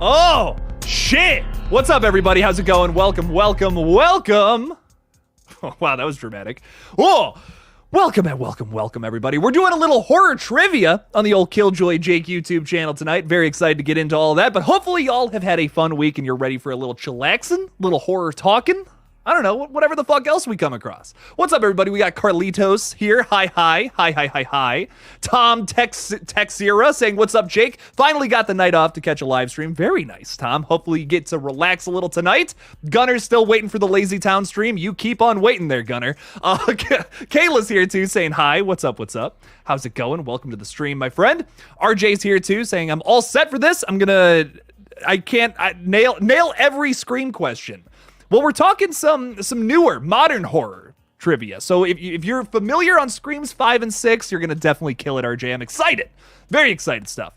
Oh, shit. What's up, everybody? How's it going? Welcome. Oh, wow, that was dramatic. Oh, welcome, everybody. We're doing a little horror trivia on the old Killjoy Jake YouTube channel tonight. Very excited to get into all of that, but hopefully y'all have had a fun week and you're ready for a little chillaxing, little horror talking. I don't know, whatever the fuck else we come across. What's up, everybody? We got Carlitos here. Hi. Tom Texira saying, what's up, Jake? Finally got the night off to catch a live stream. Very nice, Tom. Hopefully you get to relax a little tonight. Gunner's still waiting for the Lazy Town stream. You keep on waiting there, Gunner. Kayla's here, too, saying hi. What's up? How's it going? Welcome to the stream, my friend. RJ's here, too, saying, I'm all set for this. I can't nail every Scream question. Well, we're talking some newer, modern horror trivia. So if you're familiar on Screams 5 and 6, you're going to definitely kill it, RJ. I'm excited. Very excited stuff.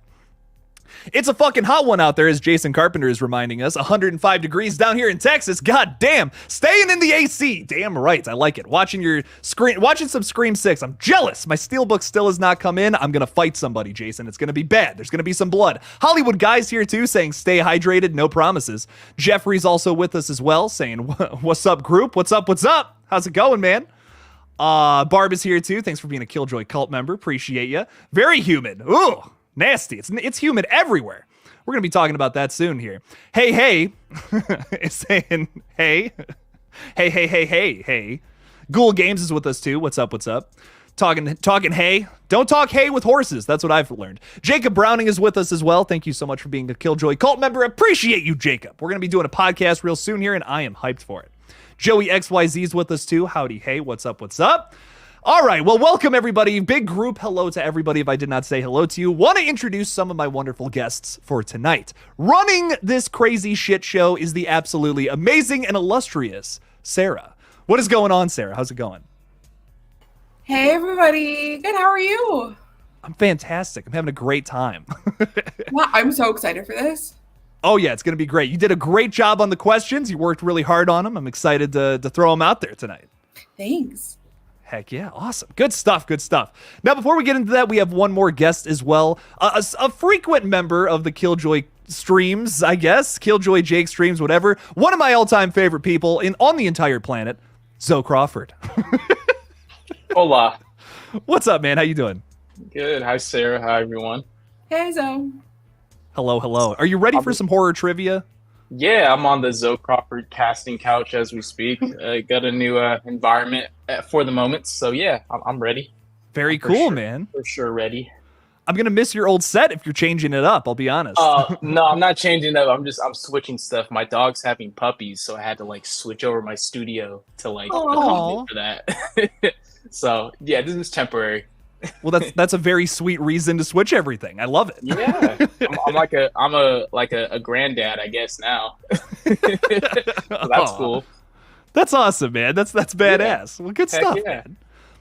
It's a fucking hot one out there, as Jason Carpenter is reminding us. 105 degrees down here in Texas. God damn. Staying in the AC. Damn right. I like it. Watching some Scream 6. I'm jealous. My Steelbook still has not come in. I'm going to fight somebody, Jason. It's going to be bad. There's going to be some blood. Hollywood Guys here, too, saying stay hydrated. No promises. Jeffrey's also with us as well, saying, what's up, group? What's up? How's it going, man? Barb is here, too. Thanks for being a Killjoy cult member. Appreciate you. Very human. Ooh. Nasty. It's humid everywhere. We're going to be talking about that soon here. Hey. It's saying, hey. Ghoul Games is with us too. What's up? Talking hey. Don't talk hey with horses. That's what I've learned. Jacob Browning is with us as well. Thank you so much for being a Killjoy cult member. Appreciate you, Jacob. We're going to be doing a podcast real soon here, and I am hyped for it. Joey XYZ is with us too. Howdy, hey. What's up? All right, well, welcome, everybody. Big group hello to everybody if I did not say hello to you. Want to introduce some of my wonderful guests for tonight. Running this crazy shit show is the absolutely amazing and illustrious Sarah. What is going on, Sarah? How's it going? Hey, everybody. Good, how are you? I'm fantastic. I'm having a great time. Well, I'm so excited for this. Oh, yeah, it's going to be great. You did a great job on the questions. You worked really hard on them. I'm excited to throw them out there tonight. Thanks. Heck yeah, awesome. Good stuff. Now, before we get into that, we have one more guest as well. A frequent member of the Killjoy streams, I guess. Killjoy Jake streams, whatever. One of my all-time favorite people on the entire planet, Zoe Crawford. Hola. What's up, man? How you doing? Good. Hi, Sarah. Hi, everyone. Hey, Zoe. Hello. Are you ready for some horror trivia? Yeah, I'm on the Zoe Crawford casting couch as we speak. Got a new environment for the moment, so yeah, I'm ready. Very cool, man. For sure ready. I'm gonna miss your old set if you're changing it up, I'll be honest. No, I'm not changing it up. I'm switching stuff. My dog's having puppies, so I had to switch over my studio to accommodate for that. So yeah, this is temporary. Well, that's a very sweet reason to switch everything. I love it. Yeah, I'm a granddad, I guess now. So that's cool. That's awesome, man. That's badass. Yeah. Well, good stuff, yeah. man.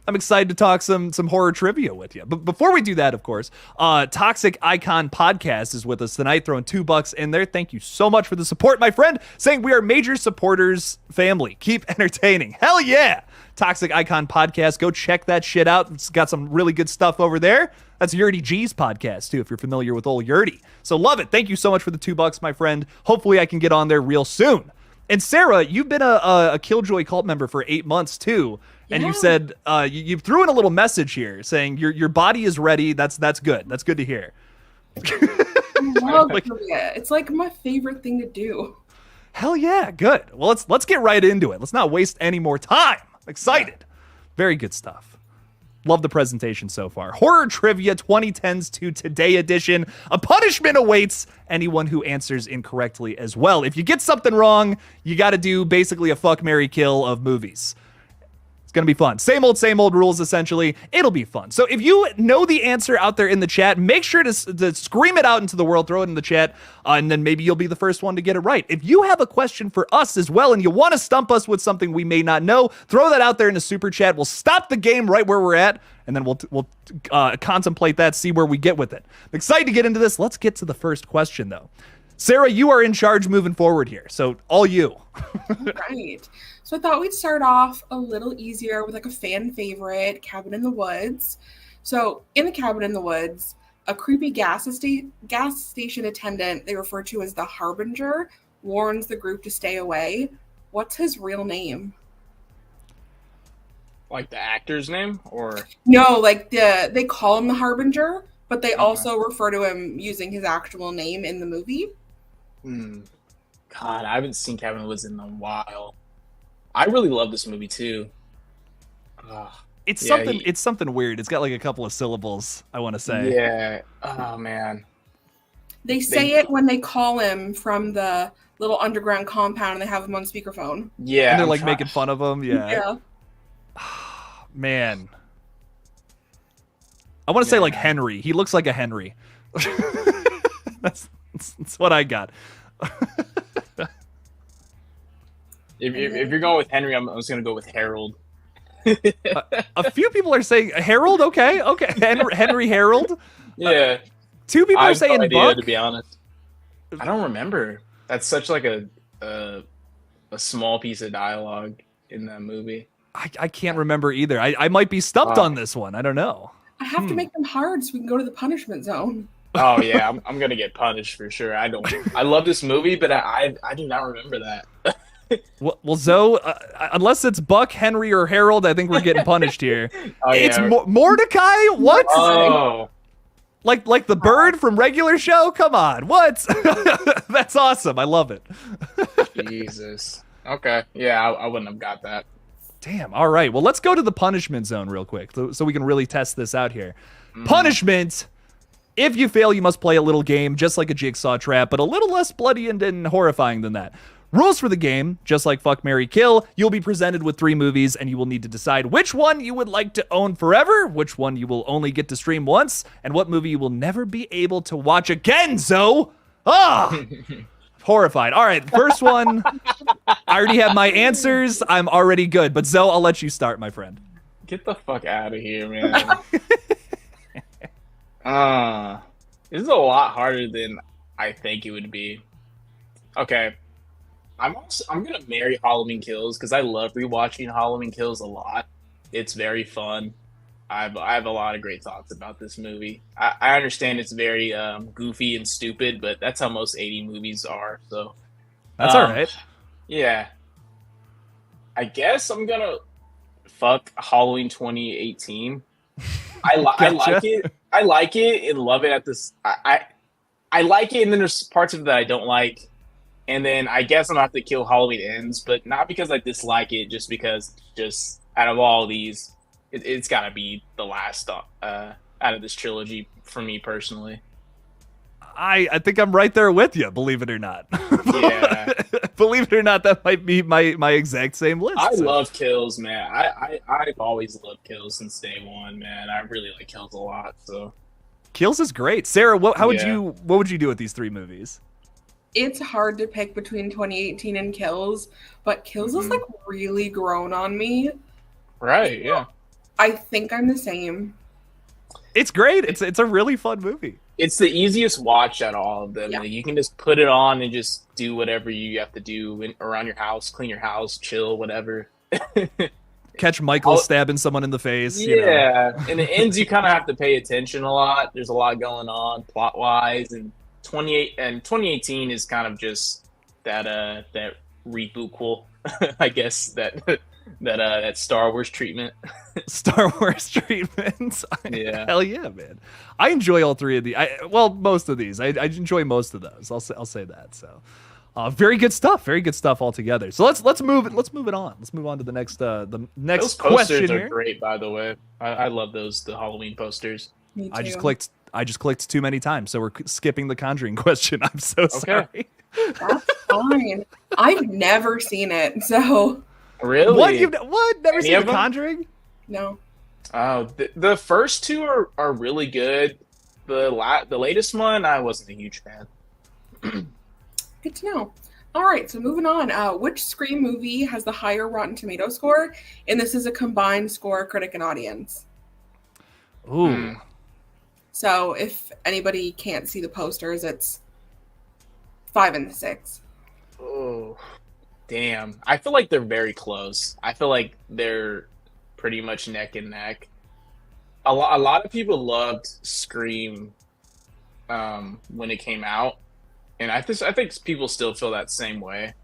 I'm excited to talk some horror trivia with you. But before we do that, of course, Toxic Icon Podcast is with us tonight, throwing $2 in there. Thank you so much for the support, my friend. Saying we are major supporters family. Keep entertaining. Hell yeah. Toxic Icon Podcast. Go check that shit out. It's got some really good stuff over there. That's Yurty G's podcast, too, if you're familiar with old Yurty. So love it. Thank you so much for the $2, my friend. Hopefully I can get on there real soon. And Sarah, you've been a Killjoy cult member for 8 months, too. And you said you threw in a little message here saying your body is ready. That's good. That's good to hear. I love trivia. It's my favorite thing to do. Hell yeah, good. Well, let's get right into it. Let's not waste any more time. Excited. Very good stuff. Love the presentation so far. Horror Trivia 2010s to Today edition. A punishment awaits anyone who answers incorrectly as well. If you get something wrong, you got to do basically a fuck, marry, kill of movies. Going to be fun. Same old rules, essentially. It'll be fun. So if you know the answer out there in the chat, make sure to scream it out into the world, throw it in the chat, and then maybe you'll be the first one to get it right. If you have a question for us as well and you want to stump us with something we may not know, throw that out there in the super chat. We'll stop the game right where we're at, and then we'll contemplate that, see where we get with it. I'm excited to get into this. Let's get to the first question, though. Sarah, you are in charge moving forward here, so all you. Right. So I thought we'd start off a little easier with a fan favorite, Cabin in the Woods. So in the Cabin in the Woods, A creepy gas station attendant they refer to as the Harbinger warns the group to stay away. What's his real name? Like the actor's name, or No, like they call him the Harbinger, but they also refer to him using his actual name in the movie. God, I haven't seen Cabin in the Woods in a while. I really love this movie too. It's something weird. It's got like a couple of syllables, I want to say. Yeah. Oh man. They say it when they call him from the little underground compound and they have him on speakerphone. Yeah. And they're like making fun of him. Yeah. Man. I want to say like Henry. He looks like a Henry. That's what I got. If you're going with Henry, I'm just going to go with Harold. A few people are saying Harold. Okay. Henry Harold. Yeah. Two people are saying Buck. To be honest, I don't remember. That's such like a small piece of dialogue in that movie. I can't remember either. I might be stumped on this one. I don't know. I have to make them hard so we can go to the punishment zone. Oh yeah, I'm gonna get punished for sure. I love this movie, but I do not remember that. Well, Zoe, unless it's Buck, Henry, or Harold, I think we're getting punished here. It's Mordecai. What? Oh, like the bird from regular show. Come on, what? That's awesome. I love it. Jesus. Okay, yeah, I wouldn't have got that. Damn. All right. Well, let's go to the punishment zone real quick, so we can really test this out here. Punishment. If you fail, you must play a little game, just like a jigsaw trap, but a little less bloody and horrifying than that. Rules for the game, just like Fuck, Marry, Kill, you'll be presented with 3 movies, and you will need to decide which one you would like to own forever, which one you will only get to stream once, and what movie you will never be able to watch again, Zoe! Horrified. All right, first one. I already have my answers. I'm already good. But Zoe, I'll let you start, my friend. Get the fuck out of here, man. This is a lot harder than I think it would be. Okay. I'm gonna marry Halloween Kills because I love rewatching Halloween Kills a lot. It's very fun. I have a lot of great thoughts about this movie. I understand it's very goofy and stupid, but that's how most 80 movies are. So that's all right. Yeah. I guess I'm gonna fuck Halloween 2018. I like it. I like it and love it at this. I like it, and then there's parts of it that I don't like. And then I guess I'm gonna have to kill Halloween Ends, but not because I dislike it, just because out of all these, it's gotta be the last out of this trilogy for me personally. I think I'm right there with you, believe it or not. Yeah. Believe it or not, that might be my exact same list. I love Kills, man. I've always loved Kills since day one, man. I really like Kills a lot. So Kills is great. Sarah, what would you do with these 3 movies? It's hard to pick between 2018 and Kills, but Kills is like really grown on me. Right, yeah. I think I'm the same. It's great. It's a really fun movie. It's the easiest watch out of all of them. Yeah. Like, you can just put it on and just do whatever you have to do around your house, clean your house, chill, whatever. Catch Michael stabbing someone in the face. Yeah, and the ends you kind of have to pay attention a lot. There's a lot going on plot wise, and 2018 is kind of just that rebootquel, I guess that Star Wars treatment. Star Wars treatment. Yeah. Hell yeah, man. I enjoy all 3 of these. Most of these. I enjoy most of those. I'll say that. So, very good stuff. Very good stuff altogether. So let's move it on. Let's move on to the next Those posters question here. Are great, by the way. I love the Halloween posters. Me too. I just clicked too many times, so we're skipping the Conjuring question. I'm so sorry. That's fine. I've never seen it, so Really? What? Never Any seen of The them? Conjuring? no. Oh, the first 2 are really good. The latest one, I wasn't a huge fan. Good to know. All right, so moving on. Which Scream movie has the higher Rotten Tomato score? And this is a combined score, critic and audience. Ooh. So if anybody can't see the posters, it's 5 and 6. Oh, damn. I feel like they're very close. I feel like they're pretty much neck and neck. A lot of people loved Scream when it came out, and I think people still feel that same way.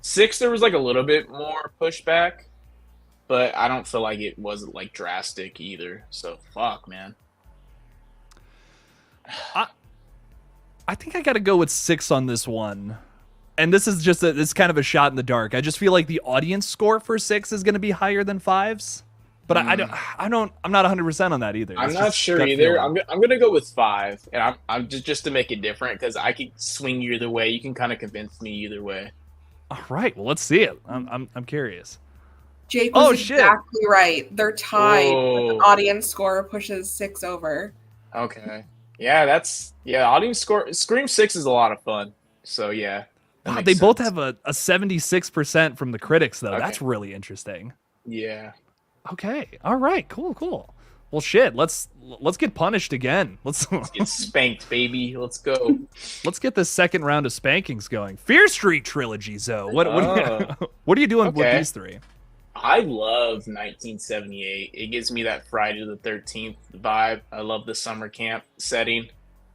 6, there was like a little bit more pushback, but I don't feel like it wasn't like drastic either. So fuck, man. I think I got to go with 6 on this one. And this is just it's kind of a shot in the dark. I just feel like the audience score for 6 is going to be higher than 5's. But I'm not 100% on that either. I'm It's not just sure gut either. feeling. I'm gonna go with 5, and I'm just to make it different because I could swing you either way. You can kind of convince me either way. All right, well, let's see it. I'm curious. Jake was shit. exactly right. They're tied. But the Whoa. audience score pushes 6 over. Okay. Yeah, audience score. Scream 6 is a lot of fun. So yeah. that Wow, makes they both sense. have a 76% from the critics, though. Okay. That's really interesting. Yeah. Okay. All right. Cool. Well, shit. Let's get punished again. Let's Get spanked, baby. Let's go. let's get this second round of spankings going. Fear Street trilogy, Zoe. What Oh. what are you doing with Okay. these 3? I love 1978. It gives me that Friday the 13th vibe. I love the summer camp setting.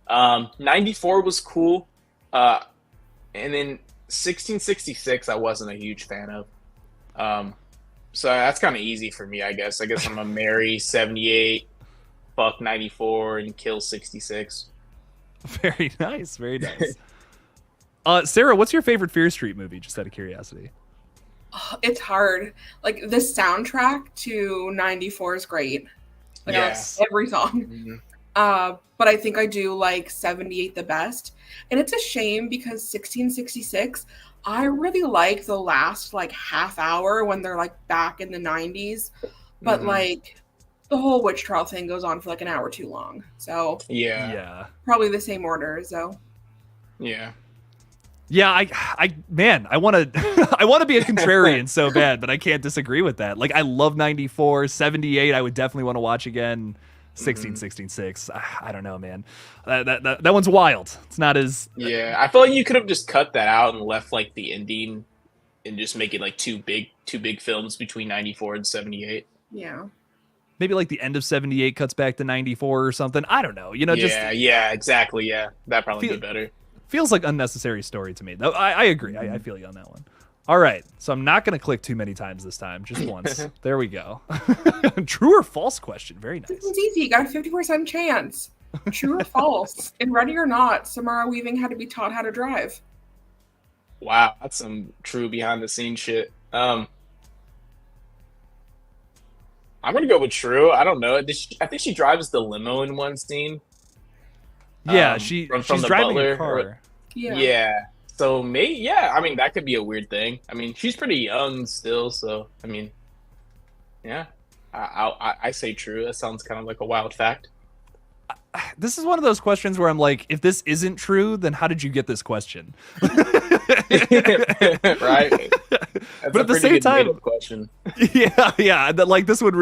94 was cool. And then 1666 I wasn't a huge fan of. So that's kind of easy for me, I guess. I'm gonna marry 78, fuck 94, and kill 66. Very nice. Very nice. Sarah, what's your favorite Fear Street movie? Just out of curiosity. It's hard. Like the soundtrack to 94 is great. Like Yes. every song. Mhm. But I think I do like 78 the best. And it's a shame because 1666, I really like the last like half hour when they're like back in the 90s. But Mhm. like the whole witch trial thing goes on for like an hour too long. So Yeah. probably the same order, so Yeah. Yeah, I want to I want to be a contrarian so bad, but I can't disagree with that. Like I love 94, 78 I would definitely want to watch again. 1666. I don't know, man. That one's wild. It's not as Yeah, I feel like you could have just cut that out and left like the ending and just make it like two big films between 94 and 78. yeah. maybe like the end of 78 cuts back to 94 or something. I don't know. Yeah, exactly. Yeah, that probably be better. Feels like unnecessary story to me. Though I agree. I feel you on that one. All right, so I'm not going to click too many times this time, just once. There we go. True or false question. Very nice. This one's easy. You got a 50% chance. True or false? In Ready or Not, Samara Weaving had to be taught how to drive. Wow, that's some true behind the scenes shit. I'm gonna go with true. I don't know. I think she drives the limo in one scene. Yeah, From she's the driving butler a car. Yeah. So maybe, yeah. I mean, that could be a weird thing. I mean, she's pretty young still, so I mean, yeah. I say true. That sounds kind of like a wild fact. This is one of those questions where I'm like, if this isn't true, then how did you get this question? Right. That's But at the pretty same good time- made-up question. yeah. That like this would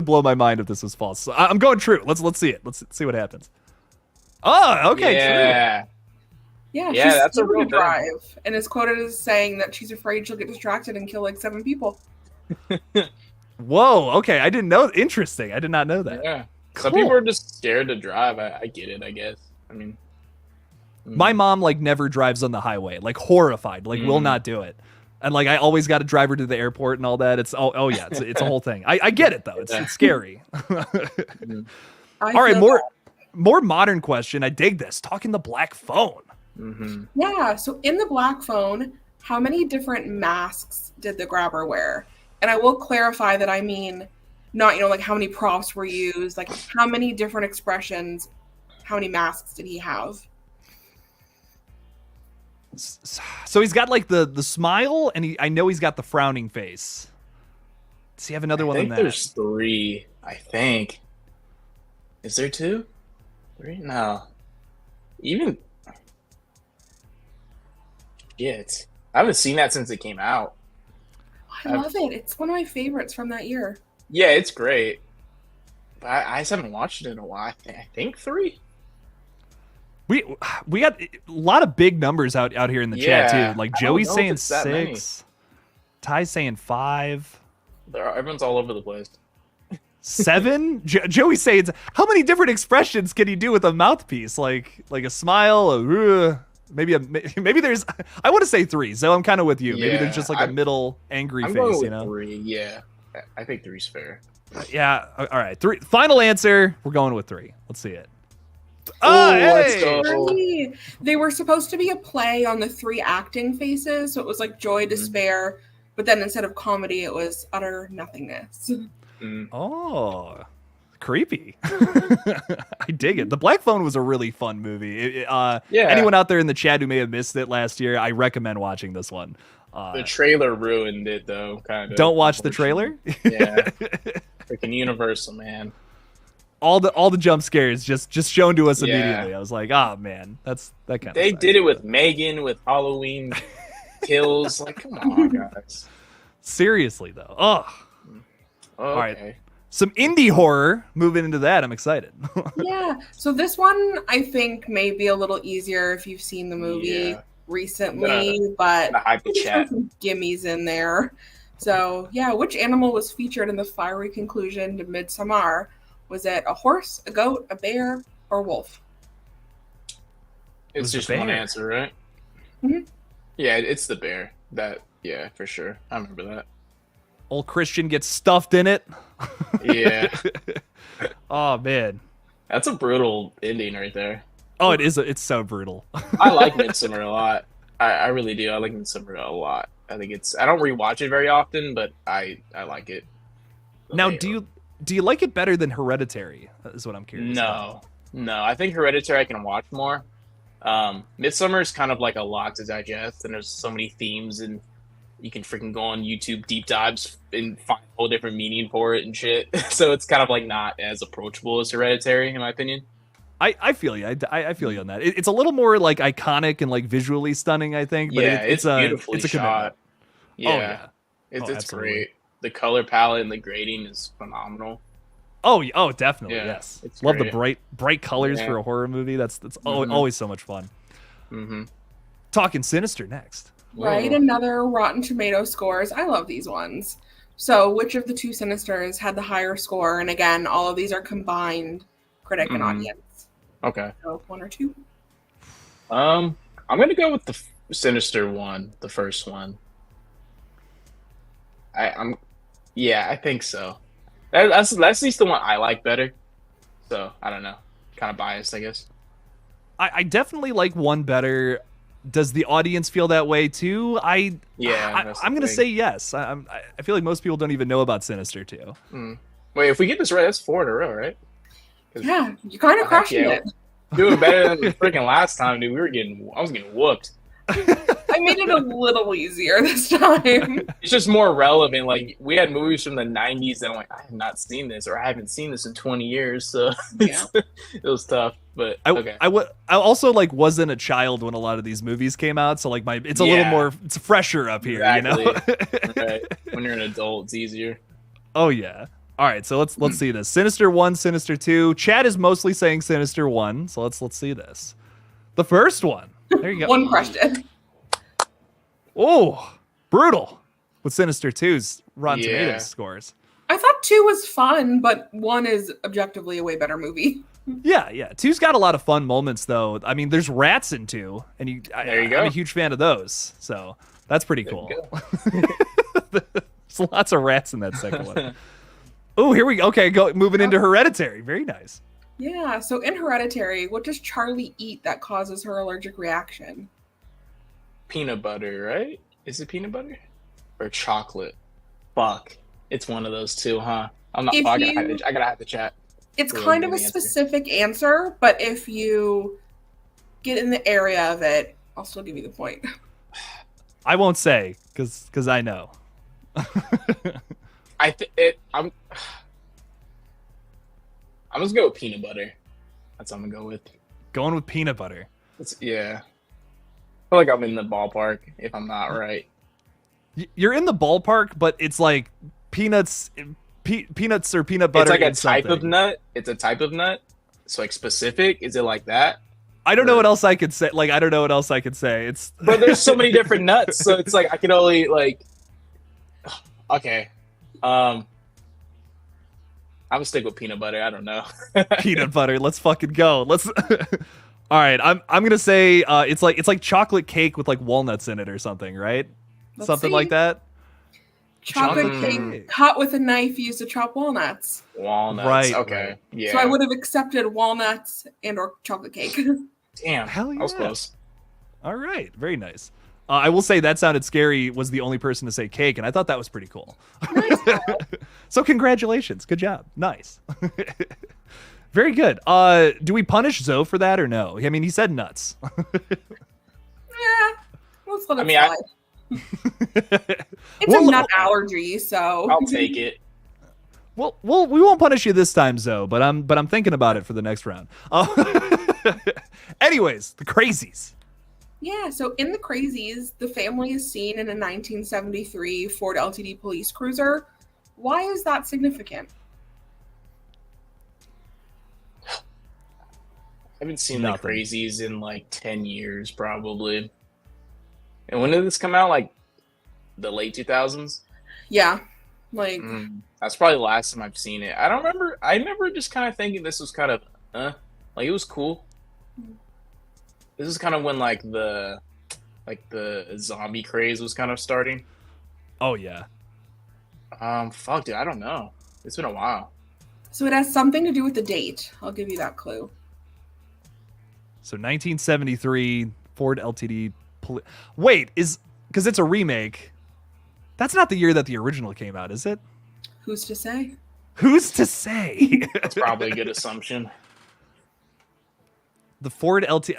blow my mind if this was false. So I'm going true. Let's see it. Let's see what happens. Oh, okay, Yeah. Yeah, Yeah, she's that's a scared real to thing. drive and is quoted as saying that she's afraid she'll get distracted and kill like 7 people. true. Whoa. Okay, I didn't know. Interesting. I did not know that. Yeah. Some Cool. people are just scared to drive. I get it, I guess. I mean, My mom like never drives on the highway. Like horrified. Like will not do it. And like I always got to drive her to the airport and all that. It's oh yeah. It's a whole thing. I get it though. It's scary. All right, more modern question. I dig this. Talking the black phone. Yeah, so in the black phone, how many different masks did the grabber wear? And I will clarify that I mean not, like how many props were used, like how many different expressions, how many masks did he have? So he's got like the smile, and I know he's got the frowning face. Does he have another one I than think that? there's 3. I think. Is there 2? 3? No. Even. Shit. I haven't seen that since it came out. I love it. It's one of my favorites from that year. Yeah, it's great. But I just haven't watched it in a while. I think 3. We got a lot of big numbers out here in the chat Yeah, too. Like I don't Joey's know if saying it's that many. 6, Ty's saying 5. Everyone's all over the place. 7? Joey says, how many different expressions can he do with a mouthpiece? Like a smile, maybe there's. I want to say 3, so I'm kind of with you. Maybe there's just like a middle angry I'm face, going with you know? 3. Yeah, I think 3's fair. Yeah. All right. 3. Final answer. We're going with 3. Let's see it. Let's Hey! go. They were supposed to be a play on the 3 acting faces, so it was like joy, despair, but then instead of comedy, it was utter nothingness. Oh, creepy. I dig it. The Black Phone was a really fun movie. Anyone out there in the chat who may have missed it last year, I recommend watching this one. The trailer ruined it, though. Kind of. Don't watch the trailer. Yeah, freaking Universal, man. All the jump scares just shown to us immediately. I was like, oh man, that kind of. They did it with Megan, with Halloween Kills. Like, come on, guys. Seriously though. Oh. Okay. All right. Some indie horror. Moving into that, I'm excited. Yeah. So this one, I think, may be a little easier if you've seen the movie recently, but hype the chat. some gimmies in there. So yeah, which animal was featured in the fiery conclusion to Midsommar? Was it a horse, a goat, a bear, or wolf? It's just one answer, right? Mm-hmm. Yeah, it's the bear. Yeah, for sure. I remember that. Old Christian gets stuffed in it. Yeah. Oh man. That's a brutal ending right there. Oh, it is. It's so brutal. I like Midsommar a lot. I really do. I like Midsommar a lot. I think I don't rewatch it very often, but I like it. Now, do you like it better than Hereditary? Is what I'm curious about. No. I think Hereditary I can watch more. Midsommar is kind of like a lot to digest, and there's so many themes, and you can freaking go on YouTube deep dives and find a whole different meaning for it and shit. So it's kind of like not as approachable as Hereditary, in my opinion. I feel you. I feel you on that. It's a little more like iconic and like visually stunning, I think. But it's beautifully it's a shot. Yeah. It's great. The color palette and the grading is phenomenal. Oh, definitely. Yeah, Yes. it's Love the great. bright colors for a horror movie. That's always so much fun. Mm-hmm. Talking Sinister next. Right, another Rotten Tomato scores. I love these ones. So, which of the 2 Sinisters had the higher score? And again, all of these are combined critic and audience. Okay. So, 1 or 2. I'm gonna go with the Sinister one, the first one. I think so. That's at least the one I like better. So I don't know, kind of biased, I guess. I definitely like 1 better. Does the audience feel that way too? I'm gonna say yes. I feel like most people don't even know about Sinister 2. Wait, if we get this right, that's 4 in a row, right? Yeah, you're kind of crushing it. Doing better than the freaking last time, dude. I was getting whooped. I made it a little easier this time. It's just more relevant. Like, we had movies from the 90s that I'm like, I have not seen this, or I haven't seen this in 20 years. So Yeah. it was tough. But okay. I also like wasn't a child when a lot of these movies came out, so like it's a little more, it's fresher up here, Exactly. you know. Right. When you're an adult, it's easier. Oh yeah. All right, so let's see this. Sinister 1, Sinister 2. Chad is mostly saying Sinister 1, so let's see this. The first one. There you go. 1 question. Oh, brutal. With Sinister 2's Rotten Tomatoes scores. I thought 2 was fun, but 1 is objectively a way better movie. Yeah. 2's got a lot of fun moments, though. I mean, there's rats in 2, and There you go. I'm a huge fan of those, so that's pretty cool. There's lots of rats in that second one. Oh, here we go. Okay, moving into Hereditary. Very nice. Yeah, so in Hereditary, what does Charlie eat that causes her allergic reaction? Peanut butter, right? Is it peanut butter? Or chocolate? Fuck. It's one of those two, huh? I'm not. I gotta have the chat. It's kind of a specific answer, but if you get in the area of it, I'll still give you the point. I won't say because I know. I'm just gonna go with peanut butter. That's what I'm gonna go with. Going with peanut butter. Yeah. I feel like I'm in the ballpark if I'm not right. You're in the ballpark, but it's like peanuts or peanut butter. It's like a type of nut. It's a type of nut. It's like specific. Is it like that? I don't know what else I could say. I don't know what else I could say. It's but there's so many different nuts, so it's like I can only like. Okay. I would stick with peanut butter. I don't know. Peanut butter. Let's fucking go. Let's. All right. I'm gonna say it's like chocolate cake with like walnuts in it or something, right? Let's Something see. like that. Chocolate Chocolate cake cake. cut with a knife used to chop walnuts. Walnuts. Right, Okay. right. Yeah. So I would have accepted walnuts and or chocolate cake. Damn. Hell I was yeah. close. All right. Very nice. I will say That Sounded Scary was the only person to say cake, and I thought that was pretty cool. Nice. So congratulations. Good job. Nice. Very good. Do we punish Zoe for that or no? I mean, he said nuts. Yeah, let's let it I mean, slide. It's Well, a nut allergy, so I'll take it. Well, we won't punish you this time, Zoe, but I'm thinking about it for the next round. Anyways, the crazies. Yeah, so in The Crazies, the family is seen in a 1973 Ford LTD police cruiser. Why is that significant? I haven't seen Nothing. The Crazies in like 10 years, probably. And when did this come out? Like the late 2000s? Yeah, like That's probably the last time I've seen it. I don't remember. I remember just kind of thinking this was kind of, like it was cool. This is kind of when like the zombie craze was kind of starting. Oh yeah. Fuck, dude, I don't know. It's been a while. so it has something to do with the date. I'll give you that clue. So 1973 Ford LTD. Wait, because it's a remake. That's not the year that the original came out, is it? Who's to say? Who's to say? That's probably a good assumption. The Ford LTD.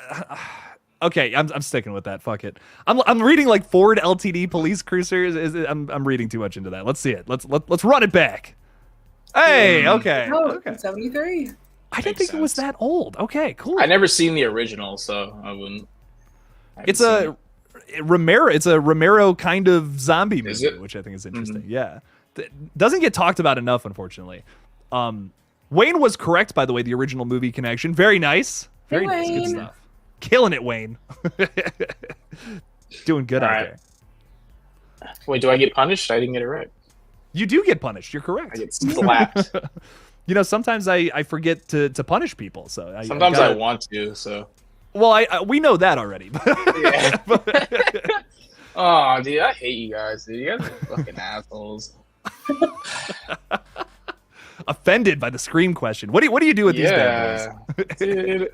Okay, I'm sticking with that. Fuck it. I'm reading like Ford LTD police cruisers. I'm reading too much into that. Let's see it. Let's run it back. Hey, okay. Oh, Okay. 73. I didn't Makes think it was sense. that old. Okay, cool. I never seen the original, so I wouldn't. I haven't It's seen a Romero. It's a Romero kind of zombie Is movie, it? which I think is interesting. Yeah, doesn't get talked about enough, unfortunately. Wayne was correct, by the way. The original movie connection. Very nice. Very nice. Good Wayne. stuff. Killing it, Wayne. Doing good All out right. there. Wait, do I get punished? I didn't get it right. You do get punished. You're I correct. get slapped. You know, sometimes I forget to punish people. So Sometimes gotta- I want to, so. Well, we know that already. Yeah. Oh, dude, I hate you guys, dude. You guys are fucking assholes. Offended by the Scream question. What do you do with these bad boys? Dude.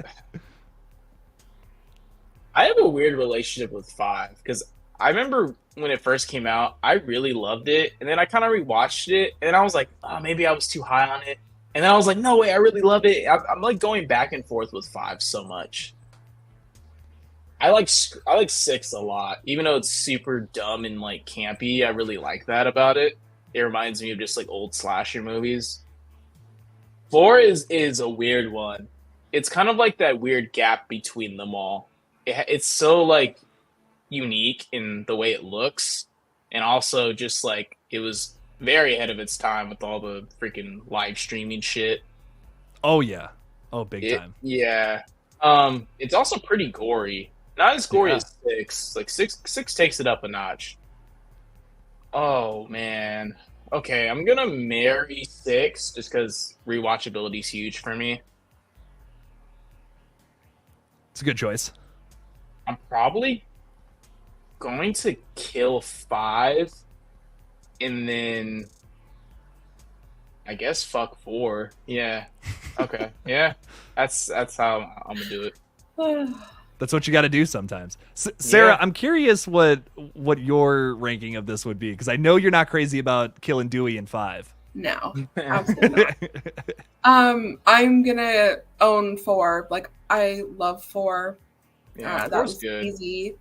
I have a weird relationship with 5 because I remember when it first came out, I really loved it, and then I kind of rewatched it, and I was like, oh, maybe I was too high on it, and then I was like, no way, I really love it. I'm like going back and forth with 5 so much. I like 6 a lot, even though it's super dumb and like campy. I really like that about it. It reminds me of just like old slasher movies. 4 is a weird one. It's kind of like that weird gap between them all. It's so like unique in the way it looks, and also just like it was very ahead of its time with all the freaking live streaming shit. Oh yeah. Oh, big time. Yeah. It's also pretty gory. Not as gory Yeah. as 6. Like 6 takes it up a notch. Oh man. Okay, I'm gonna marry 6 just because rewatchability is huge for me. It's a good choice. I'm probably going to kill 5, and then I guess fuck 4. Yeah. Okay. Yeah. That's how I'm gonna do it. That's what you got to do sometimes. Sarah, Yeah. I'm curious what your ranking of this would be, because I know you're not crazy about killing Dewey in 5. No, absolutely not. I'm gonna own 4. Like, I love 4. Yeah, That 4's was good. easy.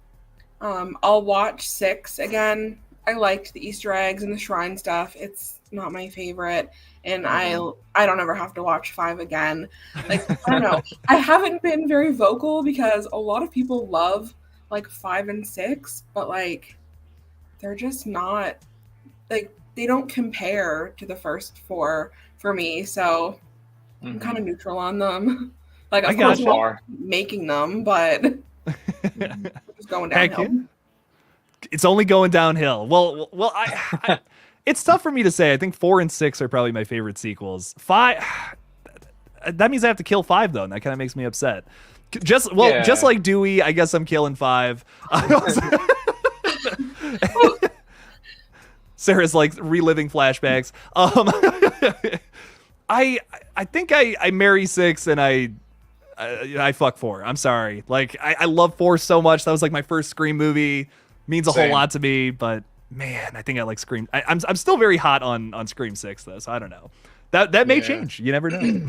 I'll watch 6 again. I liked the Easter eggs and the shrine stuff. It's not my favorite, and I don't ever have to watch 5 again. Like, I don't know. I haven't been very vocal because a lot of people love like 5 and 6, but like they're just not, like, they don't compare to the first 4 for me. So I'm kind of neutral on them. Like, I of got course, you. I'm making them, but it's going Heck downhill. yeah. It's only going downhill. Well, It's tough for me to say. I think 4 and 6 are probably my favorite sequels. 5, that means I have to kill 5 though, and that kind of makes me upset. Just like Dewey, I guess I'm killing 5. Sarah's like reliving flashbacks. I think I marry 6 and I fuck 4. I'm sorry. Like I love 4 so much. That was like my first Scream movie. Means a whole lot to me, but man, I think I like Scream. I'm still very hot on Scream 6 though, so I don't know. That may change. You never know.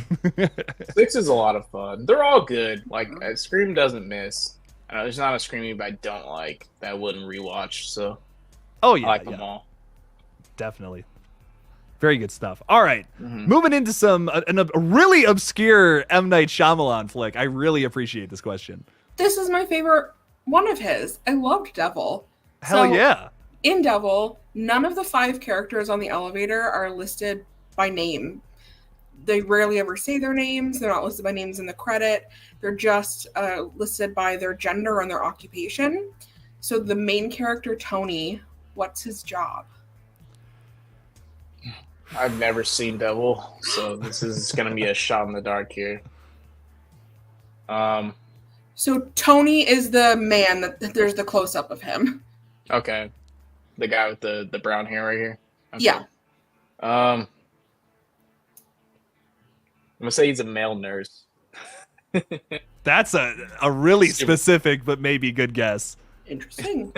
6 is a lot of fun. They're all good. Like Scream doesn't miss. There's not a Scream movie I don't like that I wouldn't rewatch. So oh yeah, I like them all. Definitely. Very good stuff. All right, moving into a really obscure M. Night Shyamalan flick. I really appreciate this question. This is my favorite one of his. I loved Devil. Hell yeah. In Devil, none of the 5 characters on the elevator are listed by name. They rarely ever say their names. They're not listed by names in the credit. They're just listed by their gender and their occupation. So the main character, Tony, what's his job? I've never seen Devil, so this is going to be a shot in the dark here. So Tony is the man that there's the close-up of him. Okay. The guy with the brown hair right here? Okay. Yeah. I'm going to say he's a male nurse. That's a really specific but maybe good guess. Interesting.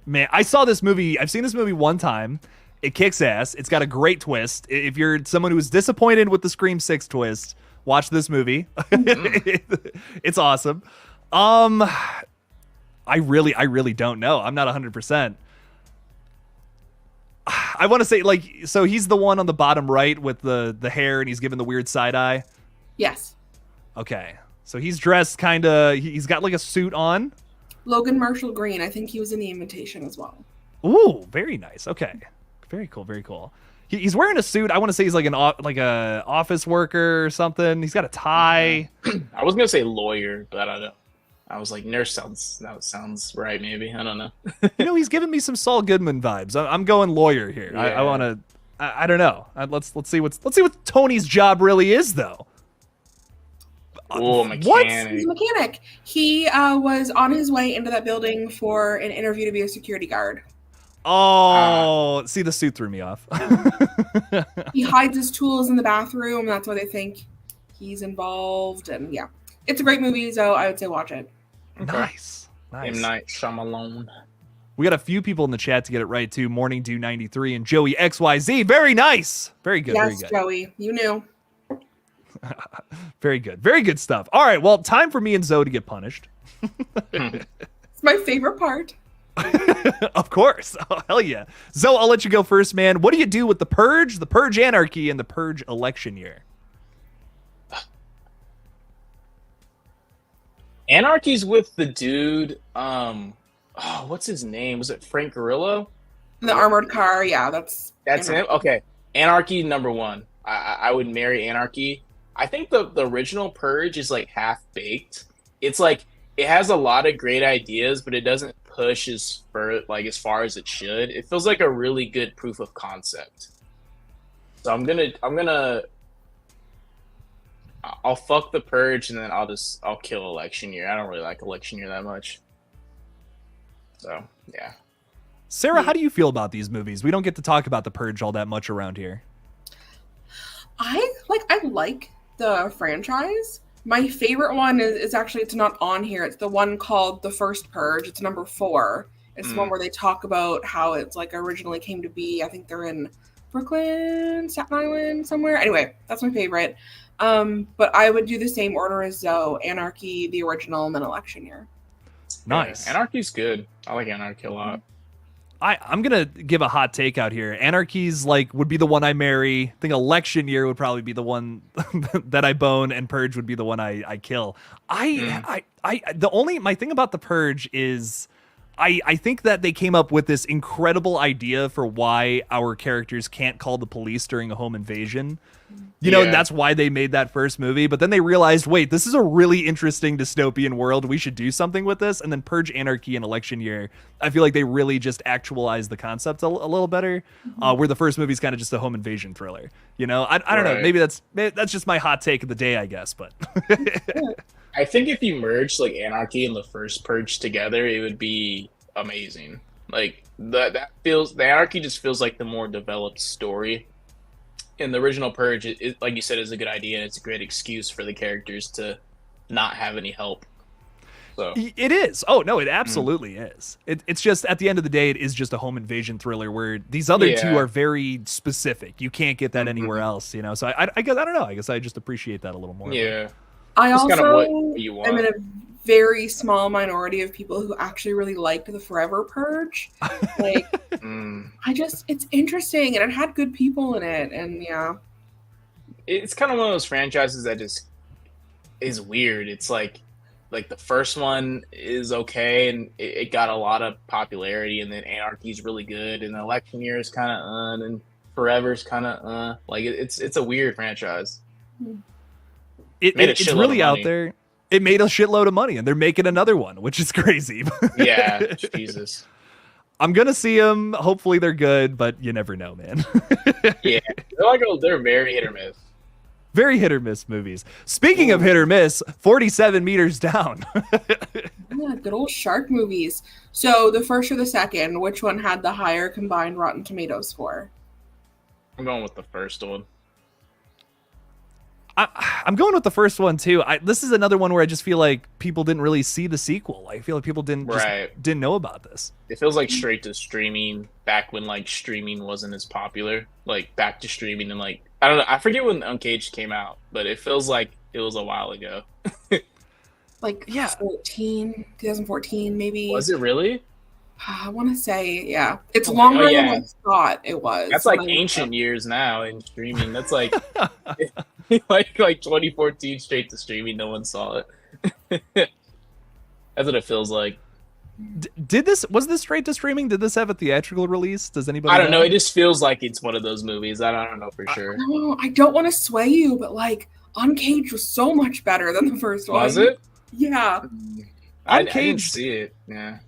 Man, I saw this movie. I've seen this movie one time. It kicks ass. It's got a great twist. If you're someone who was disappointed with the Scream 6 twist, watch this movie. It's awesome. I really don't know. I'm not 100%. I want to say, like, so he's the one on the bottom right with the hair and he's giving the weird side eye. Yes. Okay. So he's dressed kind of, he's got like a suit on. Logan Marshall Green. I think he was in The Invitation as well. Ooh, very nice. Okay. Very cool. Very cool. He's wearing a suit. I want to say he's like a office worker or something. He's got a tie. I was going to say lawyer, but I don't know. I was like, nurse sounds right, maybe. I don't know. He's giving me some Saul Goodman vibes. I'm going lawyer here. Yeah. I want to. I don't know. Let's see what Tony's job really is, though. Oh, mechanic. What? He's a mechanic. He was on his way into that building for an interview to be a security guard. Oh, see, the suit threw me off. He hides his tools in the bathroom. That's why they think he's involved. And yeah, it's a great movie, so I would say watch it. Okay. Nice. M. Night Shyamalan. We got a few people in the chat to get it right too. Morning Dew 93 and Joey XYZ. Very nice. Very good. Yes, very good. Joey, you knew. Very good. Very good stuff. All right. Well, time for me and Zoe to get punished. It's my favorite part. Of course. Oh, hell yeah. Zoe, I'll let you go first, man. What do you do with the Purge Anarchy, and the Purge election year? Anarchy's with the dude. What's his name? Was it Frank Grillo? The armored car. Yeah, that's him. Okay. Anarchy #1. I would marry Anarchy. I think the original Purge is like half baked. It's like it has a lot of great ideas, but it doesn't push as far as it should. It feels like a really good proof of concept. So I'll fuck the Purge and then I'll kill election year. I don't really like election year that much. So yeah. Sarah, how do you feel about these movies? We don't get to talk about the Purge all that much around here. I like the franchise. My favorite one is actually, it's not on here. It's the one called The First Purge. It's number 4. It's the one where they talk about how it's like originally came to be. I think they're in Brooklyn, Staten Island, somewhere. Anyway, that's my favorite. But I would do the same order as Zoe. Anarchy, the original, and then election year. Nice. Yeah, Anarchy's good. I like Anarchy a lot. I'm gonna give a hot take out here. Anarchy's would be the one I marry. I think election year would probably be the one that I bone, and Purge would be the one I kill. My thing about the Purge is I think that they came up with this incredible idea for why our characters can't call the police during a home invasion. You know, and that's why they made that first movie. But then they realized, wait, this is a really interesting dystopian world. We should do something with this. And then Purge, Anarchy, and Election Year, I feel like they really just actualized the concept a little better. Where the first movie's kind of just a home invasion thriller. You know, I don't know. Maybe that's just my hot take of the day, I guess. But I think if you merged like Anarchy and the first Purge together, it would be amazing. Like the Anarchy just feels like the more developed story. And the original Purge, it, like you said, is a good idea, and it's a great excuse for the characters to not have any help. So it is. Oh no, it absolutely is. It's just at the end of the day, it is just a home invasion thriller where these other two are very specific. You can't get that anywhere else, you know. So I guess I don't know. I guess I just appreciate that a little more. Yeah. I It's also kind of what you want. am in a very small minority of people who actually really liked the Forever Purge. Like, it's interesting, and it had good people in it, and yeah. It's kind of one of those franchises that just is weird. It's like the first one is okay, and it got a lot of popularity, and then Anarchy's really good, and Election Year is kind of and Forever's kind of like it's a weird franchise. It's really out there. It made a shitload of money, and they're making another one, which is crazy. Yeah, Jesus. I'm gonna see them. Hopefully, they're good, but you never know, man. Yeah, they're very hit or miss. Very hit or miss movies. Speaking of hit or miss, 47 Meters Down. Yeah, good old shark movies. So the first or the second, which one had the higher combined Rotten Tomatoes score? I'm going with the first one. I'm going with the first one too. This is another one where I just feel like people didn't really see the sequel. I feel like people didn't know about this. It feels like straight to streaming back when like streaming wasn't as popular. Like back to streaming and like I don't know. I forget when Uncaged came out, but it feels like it was a while ago. Like 2014 maybe. Was it really? I want to say, yeah. It's longer than I thought it was. That's like ancient years now in streaming. That's like like 2014 straight to streaming. No one saw it. That's what it feels like. Was this straight to streaming? Did this have a theatrical release? Does anybody? I don't know. It just feels like it's one of those movies. I don't know for sure. I don't want to sway you, but like Uncaged was so much better than the first one. Was it? Yeah. I didn't see it. Yeah.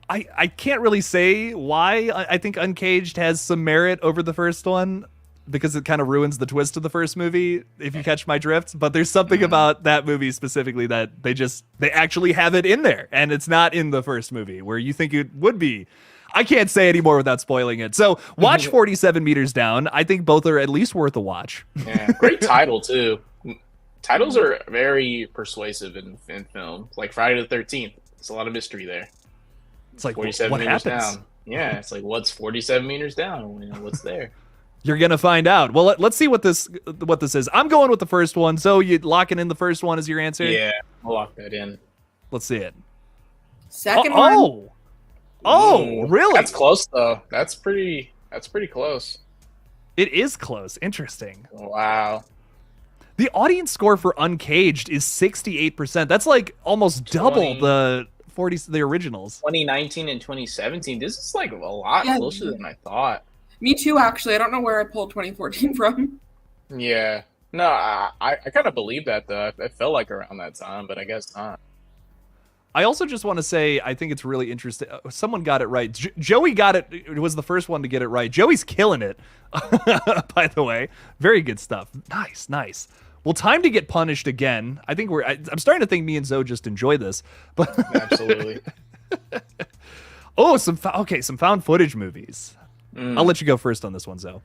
I can't really say why. I think Uncaged has some merit over the first one because it kind of ruins the twist of the first movie, if you catch my drift. But there's something about that movie specifically that they actually have it in there, and it's not in the first movie where you think it would be. I can't say anymore without spoiling it. So watch 47 Meters Down. I think both are at least worth a watch. Yeah, great title too. Titles are very persuasive in film. Like Friday the 13th. There's a lot of mystery there. It's like 47 what meters happens? down. Yeah, it's like what's 47 meters down? You know, what's there? You're gonna find out. Well, let's see what this is. I'm going with the first one. So you locking in the first one as your answer? Yeah, I'll lock that in. Let's see it. Second one. Oh, really? That's close though. That's pretty close. It is close. Interesting. Wow. The audience score for Uncaged is 68%. That's like almost double the originals. 2019 and 2017. This is like a lot closer than I thought. Me too, actually. I don't know where I pulled 2014 from. Yeah. No, I kind of believe that though. I felt like around that time, but I guess not. I also just want to say I think it's really interesting. Someone got it right. Joey got it. It was the first one to get it right. Joey's killing it, by the way. Very good stuff. Nice. Well, time to get punished again. I think I'm starting to think me and Zoe just enjoy this. But Absolutely. Oh, some found footage movies. I'll let you go first on this one, Zoe.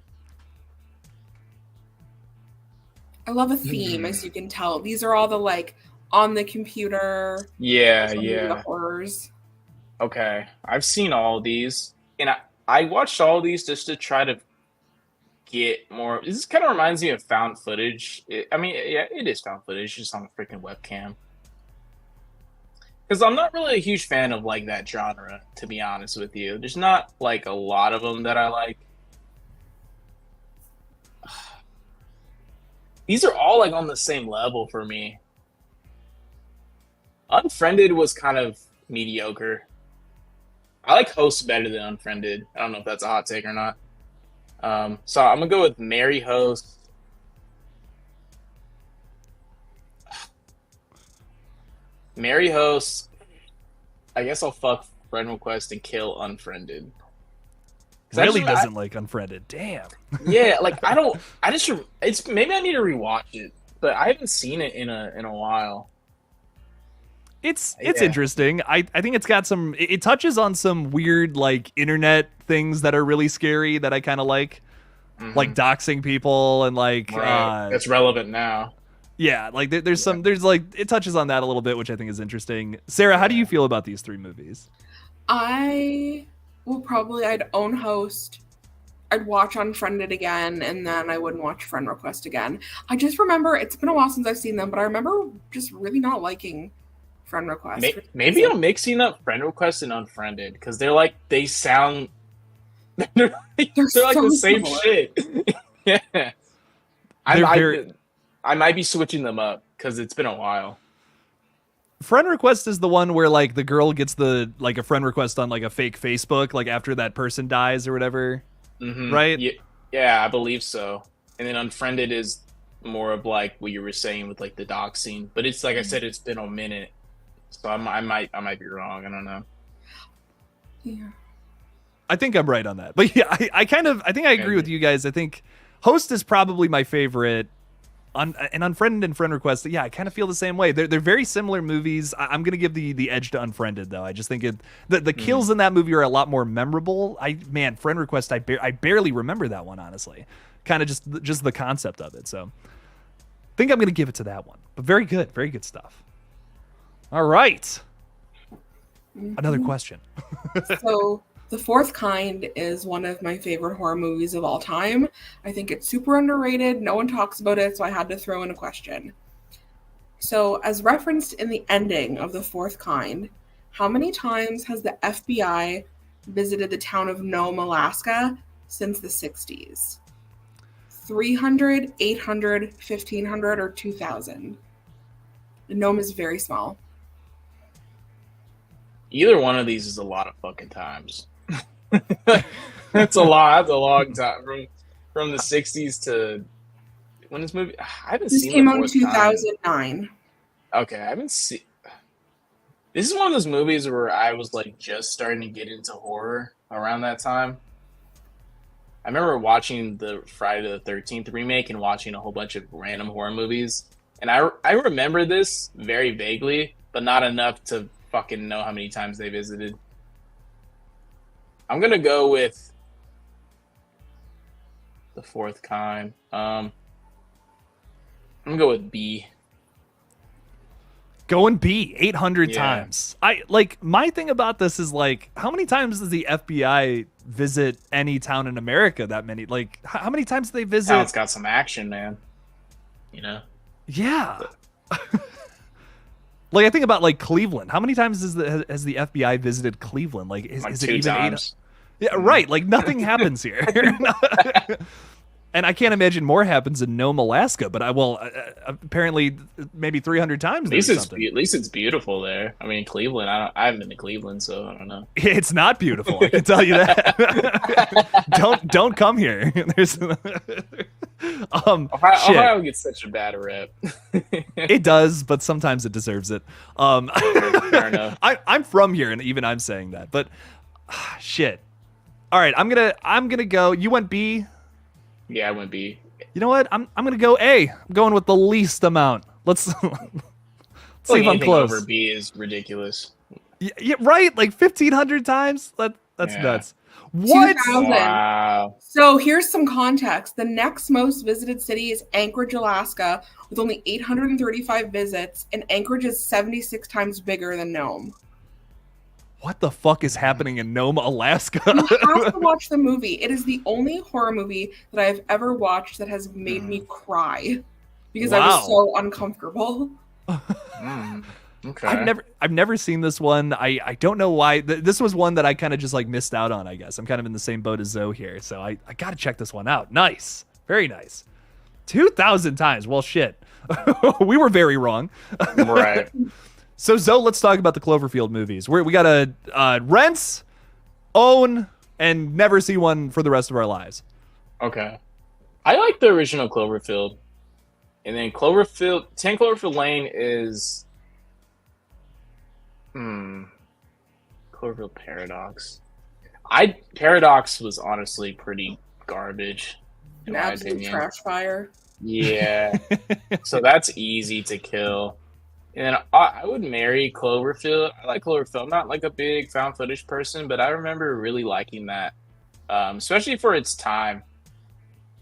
I love a theme, as you can tell. These are all the like on the computer. Yeah. The horrors. Okay, I've seen all these, and I watched all these just to try to get more. This kind of reminds me of found footage. It is found footage, just on a freaking webcam. Because I'm not really a huge fan of like that genre, to be honest with you. There's not like a lot of them that I like. These are all like on the same level for me. Unfriended was kind of mediocre. I like Host better than Unfriended. I don't know if that's a hot take or not. So I'm gonna go with Marry Host. Marry Host. I guess I'll fuck Friend Request and kill Unfriended. Really doesn't like Unfriended. Damn. Yeah, like it's maybe I need to rewatch it, but I haven't seen it in a while. It's interesting. I think it's got some. It touches on some weird like internet things that are really scary that I kind of like doxing people and like that's relevant now. Yeah, like there's like it touches on that a little bit, which I think is interesting. Sarah, how do you feel about these 3 movies? I'd own Host. I'd watch Unfriended again, and then I wouldn't watch Friend Request again. I just remember it's been a while since I've seen them, but I remember just really not liking Friend Request. Maybe I'm mixing up Friend Request and Unfriended because they're like they sound they're like the same shit. Yeah, I might be switching them up because it's been a while. Friend Request is the one where like the girl gets a friend request on like a fake Facebook, like after that person dies or whatever, right? Yeah, I believe so. And then Unfriended is more of like what you were saying with like the doxing, but it's like I said, it's been a minute, so I might be wrong. I don't know. Yeah, I think I'm right on that, but yeah, I think I agree with you guys. I think Host is probably my favorite. And Unfriended and Friend Request, yeah, I kind of feel the same way. They're very similar movies. I'm gonna give the edge to Unfriended though. I just think the kills in that movie are a lot more memorable. Friend Request, I barely remember that one honestly. Kind of just the concept of it. So I think I'm gonna give it to that one. But very good stuff. All right, another question. So The Fourth Kind is one of my favorite horror movies of all time. I think it's super underrated. No one talks about it, so I had to throw in a question. So, as referenced in the ending of The Fourth Kind, how many times has the FBI visited the town of Nome, Alaska since the 60s? 300, 800, 1,500, or 2,000? Nome is very small. Either one of these is a lot of fucking times. That's a lot. That's a long time from the 60s to when this movie. I haven't seen. This came out in 2009. Okay, I haven't seen. This is one of those movies where I was like just starting to get into horror around that time. I remember watching the Friday the 13th remake and watching a whole bunch of random horror movies, and I remember this very vaguely, but not enough to fucking know how many times they visited. I'm gonna go with The Fourth Kind. I'm gonna go with B. Going B, 800 times. My thing about this is like, how many times does the FBI visit any town in America? That many? Like, how many times do they visit? Town's got some action, man. You know? Yeah. Like I think about like Cleveland. How many times has the FBI visited Cleveland? Like is it even times. 8? Yeah, right. Like nothing happens here. And I can't imagine more happens in Nome, Alaska. But apparently maybe 300 times. At least it's beautiful there. I mean, Cleveland. I haven't been to Cleveland, so I don't know. It's not beautiful. I can tell you that. Don't come here. There's. Ohio gets such a bad rep. It does, but sometimes it deserves it. Fair enough. I'm from here, and even I'm saying that. But shit. All right, I'm gonna go. You went B. Yeah, I went B. You know what? I'm gonna go A. I'm going with the least amount. Let's see if I'm close. Over B is ridiculous. Yeah, right. Like 1,500 times. That's nuts. What? 2,000. Wow. So here's some context. The next most visited city is Anchorage, Alaska, with only 835 visits, and Anchorage is 76 times bigger than Nome. What the fuck is happening in Nome, Alaska? You have to watch the movie. It is the only horror movie that I have ever watched that has made me cry because I was so uncomfortable. Okay. I've never seen this one. I don't know why. This was one that I kind of just like missed out on, I guess. I'm kind of in the same boat as Zoe here, so I got to check this one out. Nice. Very nice. 2,000 times. Well, shit. We were very wrong. Right. So, Zoe, let's talk about the Cloverfield movies. We got Rents, own, and never see one for the rest of our lives. Okay. I like the original Cloverfield. And then 10 Cloverfield Lane is Cloverfield Paradox. Paradox was honestly pretty garbage in An my absolute opinion. trash fire. Yeah. So that's easy to kill. And I would marry Cloverfield. I like Cloverfield. I'm not like a big found footage person, but I remember really liking that, especially for its time.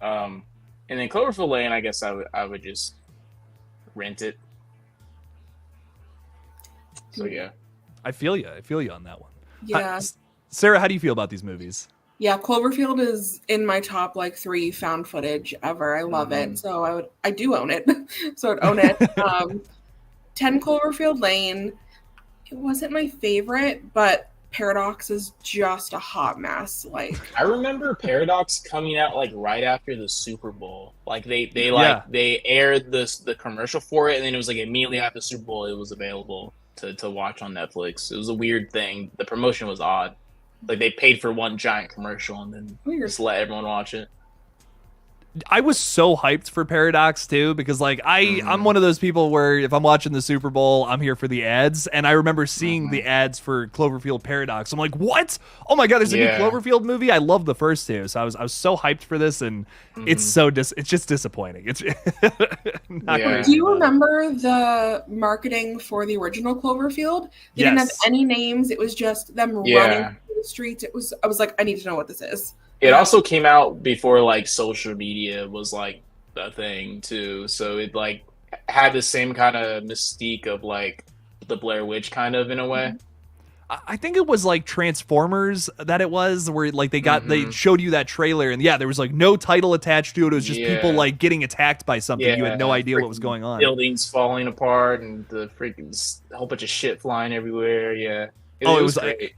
And then Cloverfield Lane, I guess I would just rent it. So yeah. I feel you. I feel you on that one. Yeah. Sarah, how do you feel about these movies? Yeah, Cloverfield is in my top like 3 found footage ever. I love it. So I do own it. So I'd own it. 10 Cloverfield Lane. It wasn't my favorite, but Paradox is just a hot mess. Like I remember Paradox coming out like right after the Super Bowl. Like they aired the commercial for it, and then it was like immediately after the Super Bowl it was available to watch on Netflix. It was a weird thing. The promotion was odd. Like they paid for one giant commercial and then just let everyone watch it. I was so hyped for Paradox too, because like I'm one of those people where if I'm watching the Super Bowl, I'm here for the ads. And I remember seeing the ads for Cloverfield Paradox. I'm like, what? Oh my God, there's a new Cloverfield movie. I love the first two. So I was so hyped for this, and it's just disappointing. It's not great. Do you remember the marketing for the original Cloverfield? They didn't have any names. It was just them running through the streets. I was like, I need to know what this is. It also came out before like social media was like a thing too, so it like had the same kind of mystique of like the Blair Witch kind of in a way. I think it was like Transformers that it was, where like they showed you that trailer, and there was like no title attached to it. It was just people like getting attacked by something. You had no idea what was going on. Buildings falling apart and the freaking whole bunch of shit flying everywhere. Yeah. It was great.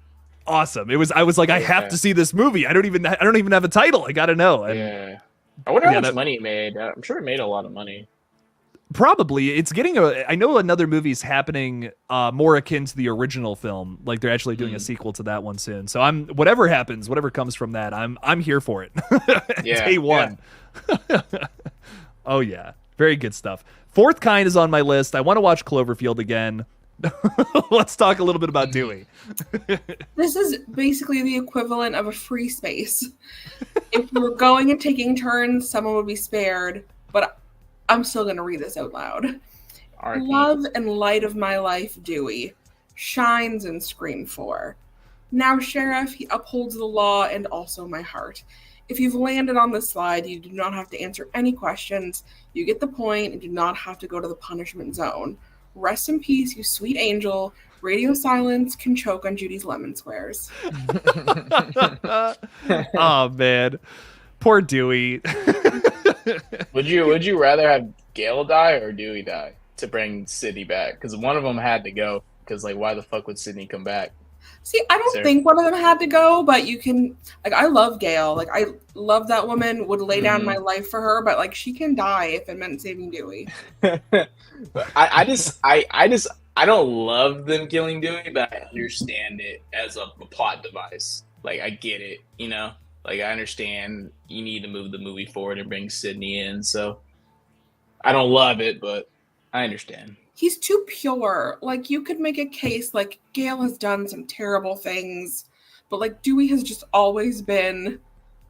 Awesome. I was like, I have to see this movie. I don't even have a title. I gotta know. And, I wonder how much money it made. I'm sure it made a lot of money. Probably. It's getting I know another movie's happening more akin to the original film. Like they're actually doing a sequel to that one soon. So whatever happens, whatever comes from that, I'm here for it. Day one. Yeah. Oh yeah. Very good stuff. Fourth Kind is on my list. I want to watch Cloverfield again. Let's talk a little bit about Dewey. This is basically the equivalent of a free space. If we were going and taking turns, someone would be spared, but I'm still going to read this out loud. Love and light of my life, Dewey, shines in Scream 4. Now, Sheriff, he upholds the law and also my heart. If you've landed on the slide, you do not have to answer any questions. You get the point and do not have to go to the punishment zone. Rest in peace, you sweet angel. Radio silence can choke on Judy's lemon squares. Oh man, poor Dewey. Would you rather have Gale die or Dewey die to bring Sydney back? Because one of them had to go. Because like, why the fuck would Sydney come back? See, I don't think one of them had to go, but you can, like, I love Gail. Like, I love that woman, would lay down my life for her, but, like, she can die if it meant saving Dewey. I don't love them killing Dewey, but I understand it as a plot device. Like, I get it, you know? Like, I understand you need to move the movie forward and bring Sydney in, so I don't love it, but I understand. He's too pure. Like, you could make a case, like, Gale has done some terrible things, but, like, Dewey has just always been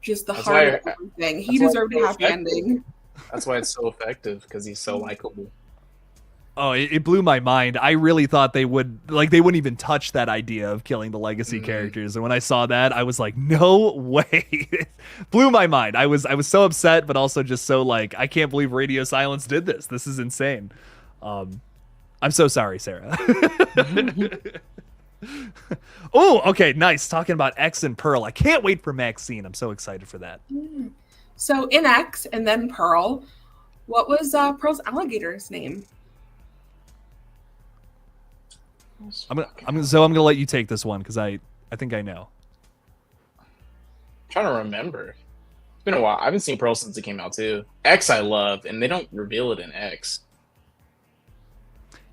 just the heart of everything. He deserved a happy ending. That's why it's so effective, because he's so likable. Oh, it blew my mind. I really thought they wouldn't even touch that idea of killing the legacy characters. And when I saw that, I was like, no way. It blew my mind. I was so upset, but also just so like, I can't believe Radio Silence did this. This is insane. I'm so sorry, Sarah. Oh, okay, nice. Talking about X and Pearl. I can't wait for Maxine. I'm so excited for that. So in X and then Pearl, what was Pearl's alligator's name? I'm gonna let you take this one because I think I know. I'm trying to remember. It's been a while. I haven't seen Pearl since it came out too. X I love, and they don't reveal it in X.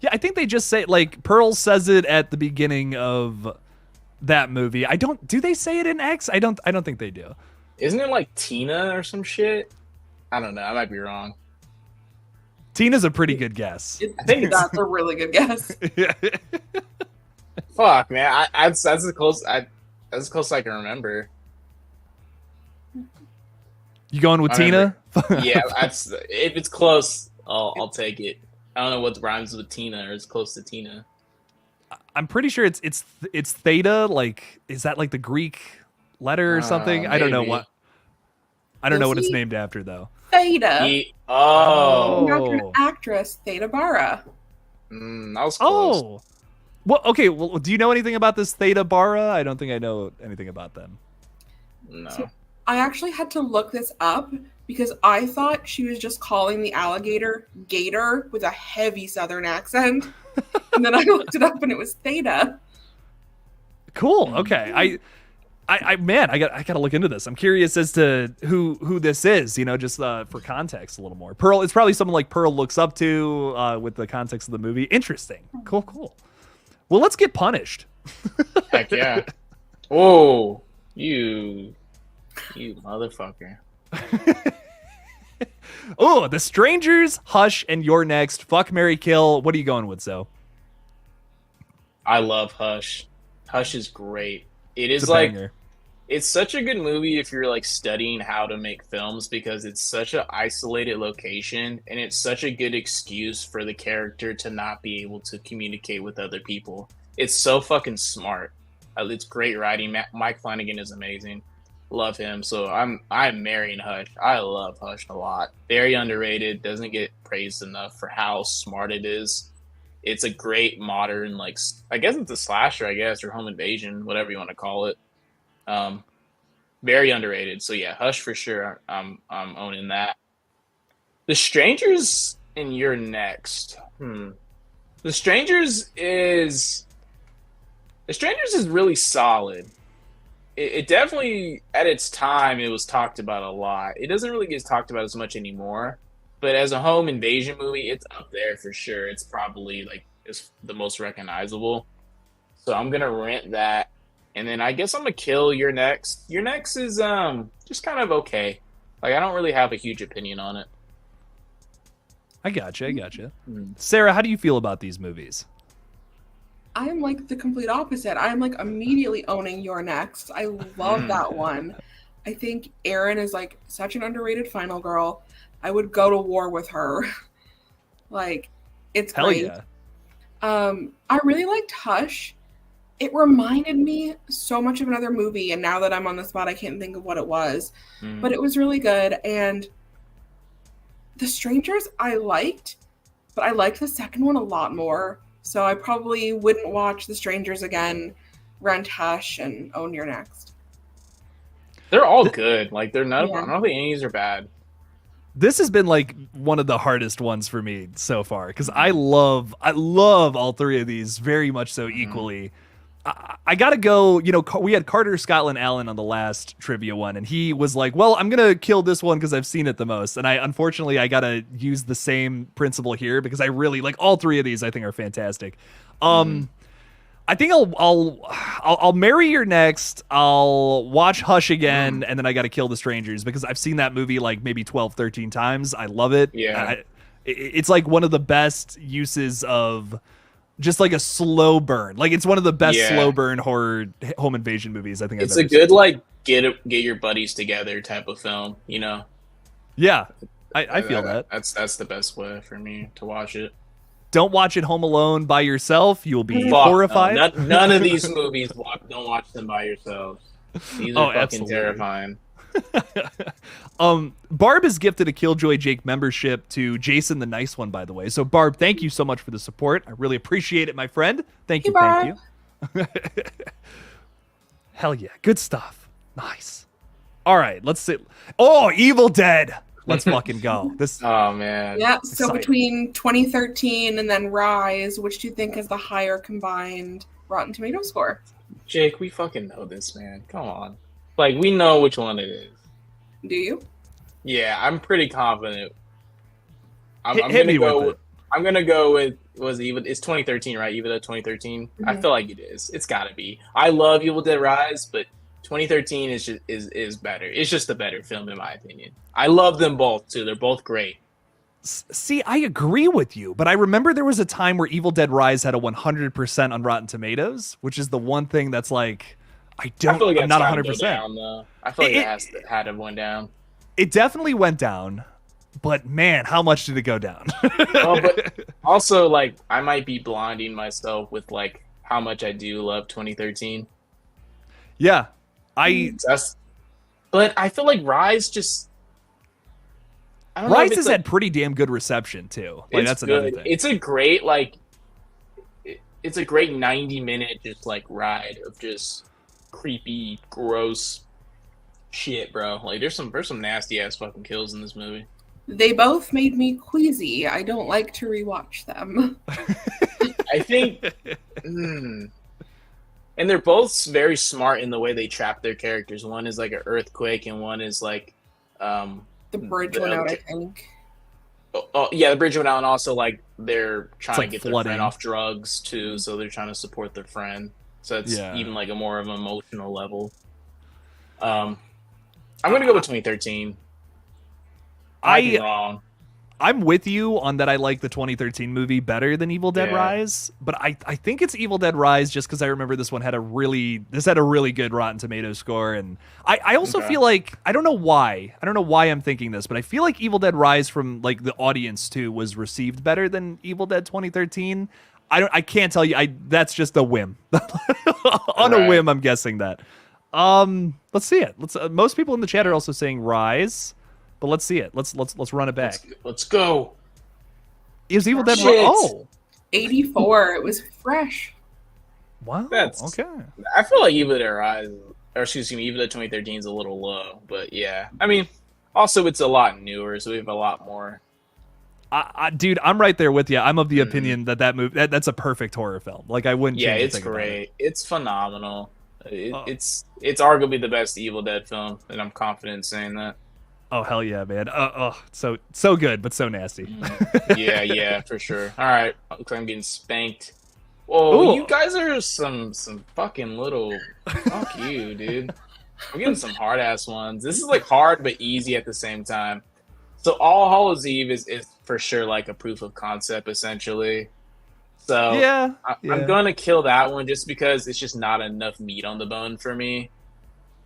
Yeah, I think they just say, like, Pearl says it at the beginning of that movie. I don't. Do they say it in X? I don't think they do. Isn't it like Tina or some shit? I don't know. I might be wrong. Tina's a pretty good guess. I think it's That's a really good guess. Yeah. fuck, man. That's as close. That's as close as I can remember. You going with I Tina? Yeah, that's if it's close, I'll take it. I don't know what rhymes with Tina or is close to Tina. I'm pretty sure it's theta. Like, is that like the Greek letter or something? I don't know maybe. what. I don't know what it's Lucy? named after though. Theta. Oh, After an actress, Theta Bara. that was close. Oh. Well, okay. Well, do you know anything about this Theta Bara? I don't think I know anything about them. No. So- I actually had to look this up because I thought she was just calling the alligator gator with a heavy southern accent. And then I looked it up and it was Theta. Cool. Okay. I man, I gotta look into this. I'm curious as to who this is. You know, just for context a little more. Pearl. It's probably someone like Pearl looks up to with the context of the movie. Interesting. Cool. Well, let's get punished. Heck yeah. Oh, you motherfucker. Oh, The Strangers, Hush, and You're Next. Fuck, marry, kill. What are you going with, so? I love Hush. Hush is great. It is It's a like banger. it's such a good movie if you're like studying how to make films because it's such an isolated location and it's such a good excuse for the character to not be able to communicate with other people. It's so fucking smart. It's great writing. Mike Flanagan is amazing. Love him. So I'm marrying Hush. I love Hush a lot. Very underrated. Doesn't get praised enough for how smart it is. It's a great modern, like, I guess it's a slasher, or home invasion, whatever you want to call it. Very underrated. So yeah, Hush for sure. I'm owning that. The Strangers and You're Next. The Strangers is really solid. It definitely, at its time, it was talked about a lot. It doesn't really get talked about as much anymore. But as a home invasion movie, it's up there for sure. It's probably it's the most recognizable. So I'm gonna rent that, and then I guess I'm gonna kill Your Next. Your Next is just kind of okay. Like I don't really have a huge opinion on it. I gotcha. Sarah, how do you feel about these movies? I am like the complete opposite. I am like immediately owning You're Next. I love that one. I think Erin is like such an underrated final girl. I would go to war with her. Like, it's Hell great. yeah. I really liked Hush. It reminded me so much of another movie, and now that I'm on the spot, I can't think of what it was. But it was really good. And The Strangers I liked, but I liked the second one a lot more. So I probably wouldn't watch The Strangers again, rent Hush, and own You're Next. They're all good. Like they're none. Yeah. I don't think any of these are bad. This has been like one of the hardest ones for me so far because I love all three of these very much so equally. I gotta go. You know, we had Carter Scotland Allen on the last trivia one, and he was like, "Well, I'm gonna kill this one because I've seen it the most." And unfortunately I gotta use the same principle here because I really like all three of these. I think are fantastic. I think I'll marry Your Next. I'll watch Hush again, and then I got to kill The Strangers because I've seen that movie like maybe 12, 13 times. I love it. Yeah. It's like one of the best uses of just like a slow burn. Like it's one of the best slow burn horror home invasion movies I think It's I've a ever good seen. like get your buddies together type of film. You know. Yeah, I feel that. That's the best way for me to watch it. Don't watch it home alone by yourself. You'll be Fuck, horrified. no, none of these movies. Don't watch them by yourselves. These are fucking absolutely. terrifying. Barb has gifted a Killjoy Jake membership to Jason the Nice One, by the way. So Barb, thank you so much for the support. I really appreciate it, my friend. Thank you. Hell yeah, good stuff. Nice. All right, let's sit. Oh, Evil Dead. Let's fucking go. This. Oh man. Yeah, so Exciting. between 2013 and then Rise, which do you think is the higher combined Rotten Tomato score? Jake, we fucking know this, man. Come on. Like we know which one it is. Do you? Yeah, I'm pretty confident. I'm Hit gonna me go. with it. I'm gonna go with it's 2013, right? Evil Dead 2013. I feel like it is. It's gotta be. I love Evil Dead Rise, but 2013 is better. It's just a better film in my opinion. I love them both too. They're both great. See, I agree with you, but I remember there was a time where Evil Dead Rise had a 100% on Rotten Tomatoes, which is the one thing that's like, I'm not 100%. I feel like it had to went down. It definitely went down, but man, how much did it go down? Well, but also, like, I might be blinding myself with like how much I do love 2013. Yeah, but I feel like Rise just. Rise has had pretty damn good reception too. Like that's another thing. It's a great it's a great 90-minute just like ride of just creepy, gross shit, bro. Like there's some nasty ass fucking kills in this movie. They both made me queasy. I don't like to rewatch them. I think, and they're both very smart in the way they trap their characters. One is like an earthquake, and one is like, the bridge went out, I think. Oh, yeah, the bridge went out, and also like they're trying to get flooding. their friend off drugs too, so they're trying to support their friend. So it's even like a more of an emotional level. I'm gonna go with 2013. I'm wrong. I'm with you on that. I like the 2013 movie better than Evil Dead Rise, but I think it's Evil Dead Rise just because I remember this one had a really good Rotten Tomatoes score, and I also feel like I don't know why I'm thinking this, but I feel like Evil Dead Rise from like the audience too was received better than Evil Dead 2013. I can't tell you. That's just a whim. On a whim, I'm guessing that. Let's see it. Most people in the chat are also saying Rise. But let's see it. Let's run it back. Let's go. Is Evil Dead? 84. It was fresh. Wow. Okay. I feel like Evil Dead Rise, or excuse me, Evil Dead 2013 is a little low, but yeah. I mean, also it's a lot newer, so we have a lot more. Dude, I'm right there with you. I'm of the opinion that movie that's a perfect horror film. Like I wouldn't. Yeah, it's great. It's phenomenal. It's arguably the best Evil Dead film, and I'm confident in saying that. Oh hell yeah, man! So good, but so nasty. yeah, for sure. All right, looks like I'm getting spanked. Whoa, you guys are some fucking little. Fuck you, dude. I'm getting some hard ass ones. This is like hard but easy at the same time. So All Hallows Eve is for sure like a proof of concept essentially. So I'm gonna kill that one just because it's just not enough meat on the bone for me.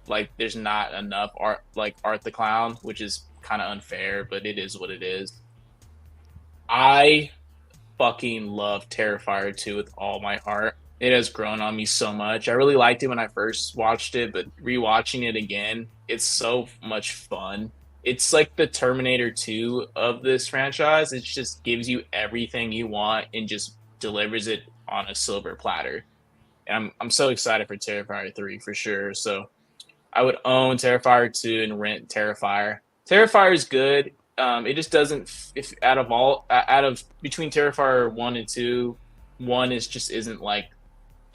Like, there's not enough Art the Clown, which is kind of unfair, but it is what it is. I fucking love Terrifier 2 with all my heart. It has grown on me so much. I really liked it when I first watched it, but rewatching it again, it's so much fun. It's like the Terminator 2 of this franchise. It just gives you everything you want and just delivers it on a silver platter. And I'm so excited for Terrifier 3 for sure. So I would own Terrifier 2 and rent Terrifier. Terrifier is good. It just doesn't. If out of between Terrifier 1 and 2, 1 isn't like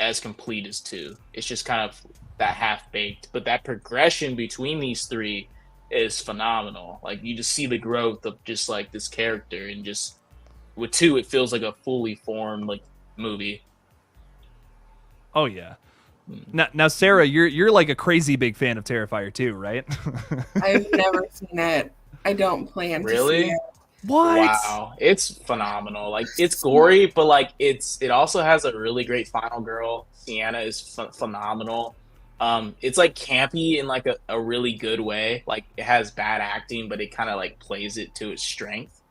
as complete as 2. It's just kind of that half baked. But that progression between these three is phenomenal. Like you just see the growth of just like this character, and just with 2, it feels like a fully formed like movie. Oh yeah. Now, Sarah, you're like a crazy big fan of Terrifier 2, right? I've never seen it. I don't plan to see it. What? Wow, it's phenomenal. Like it's gory, but like it also has a really great final girl. Sienna is phenomenal. It's like campy in like a really good way. Like it has bad acting, but it kind of like plays it to its strength.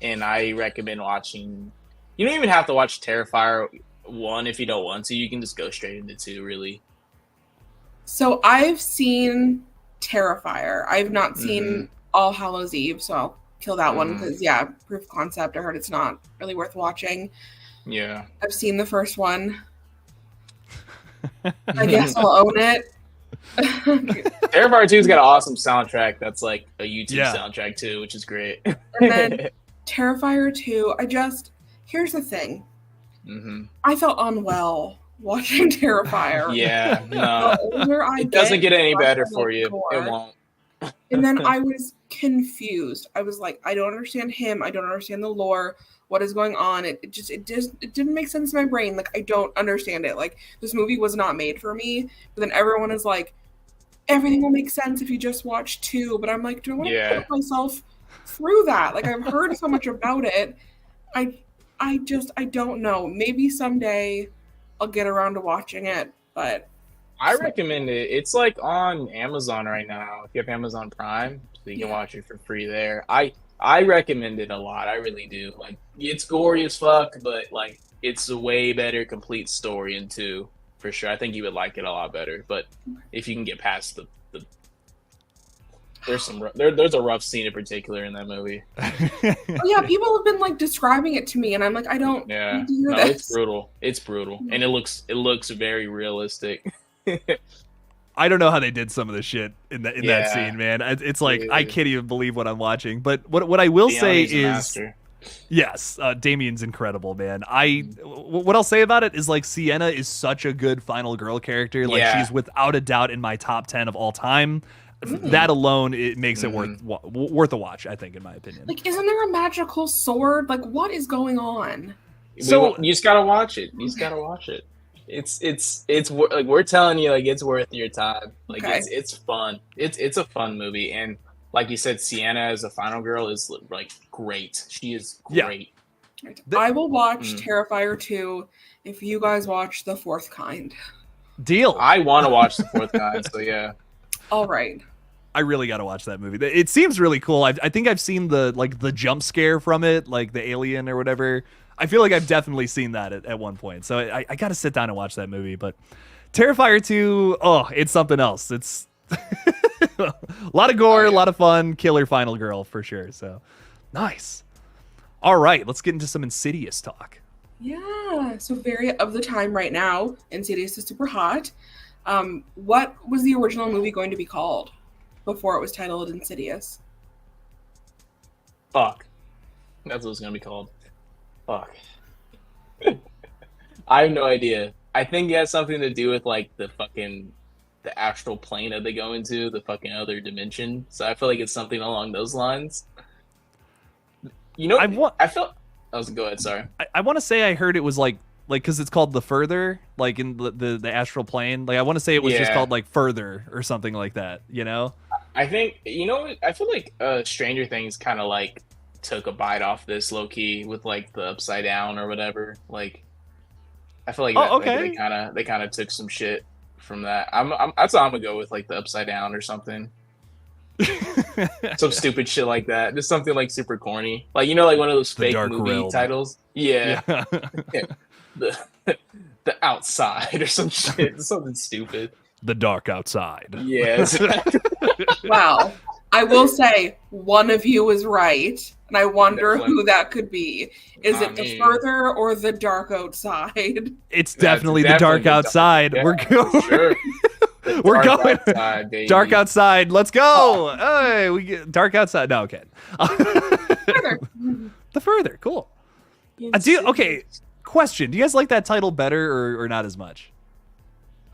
And I recommend watching. You don't even have to watch Terrifier 1 if you don't want to. You can just go straight into 2, really. So I've seen Terrifier. I've not seen All Hallows Eve, so I'll kill that one because proof of concept. I heard it's not really worth watching. Yeah, I've seen the first one. I guess I'll own it. Terrifier 2's got an awesome soundtrack. That's like a YouTube soundtrack too, which is great. And then Terrifier 2. Here's the thing. I felt unwell watching Terrifier. Yeah, no. The older I it doesn't get any better the for you. more. It won't. And then I was confused. I was like, I don't understand him. I don't understand the lore. What is going on? It didn't make sense in my brain. Like, I don't understand it. Like, this movie was not made for me. But then everyone is like, everything will make sense if you just watch 2. But I'm like, do I want to put myself through that? Like, I've heard so much about it. I don't know. Maybe someday I'll get around to watching it, but I recommend it. It's like on Amazon right now. If you have Amazon Prime, so you can watch it for free there. I recommend it a lot. I really do. Like, it's gory as fuck, but like it's a way better complete story in 2 for sure. I think you would like it a lot better. But if you can get past the there's a rough scene in particular in that movie. Oh yeah, people have been like describing it to me, and I'm like, I don't. Yeah, need to hear this. It's brutal. It's brutal, and it looks very realistic. I don't know how they did some of the shit in that scene, man. It's like I can't even believe what I'm watching. But what I will say is, yes, Damien's incredible, man. What I'll say about it is like Sienna is such a good final girl character. Like she's without a doubt in my top 10 of all time. That alone, it makes it worth a watch, I think, in my opinion. Like, isn't there a magical sword? Like, what is going on? So you just gotta watch it. You just gotta watch it. It's like we're telling you, like it's worth your time. Like it's fun. It's a fun movie, and like you said, Sienna as a final girl is like great. She is great. Yeah. I will watch Terrifier 2 if you guys watch The Fourth Kind. Deal. I want to watch The Fourth Kind, so yeah. All right. I really got to watch that movie. It seems really cool. I think I've seen the jump scare from it, like the alien or whatever. I feel like I've definitely seen that at one point. So I got to sit down and watch that movie. But Terrifier 2, it's something else. It's a lot of gore, a lot of fun, killer final girl for sure. So nice. All right, let's get into some Insidious talk. Yeah, so very of the time right now. Insidious is super hot. What was the original movie going to be called before it was titled Insidious? Fuck. That's what it's going to be called. Fuck. I have no idea. I think it has something to do with like the astral plane that they go into, the fucking other dimension. So I feel like it's something along those lines. You know, go ahead, sorry. I want to say I heard it was like because it's called The Further, like in the astral plane. Like I want to say it was just called like Further or something like that, you know? I think, I feel like Stranger Things kind of like took a bite off this low key with like the Upside Down or whatever. Like I feel like they kind of took some shit from that. That's what I'm gonna go with, like the Upside Down or something. Some stupid shit like that. Just something like super corny. Like like one of those fake movie realm titles. Yeah. The Outside or some shit. Something stupid. The Dark Outside. Yes. Wow. I will say one of you is right, and I wonder who that could be. Is it The Further or The Dark Outside? It's definitely The Dark Outside. Yeah, we're going. Sure. We're going. Outside, Dark Outside. Let's go. Hey, we get Dark Outside. No, okay. The Further. Cool. Okay. Question: do you guys like that title better or not as much?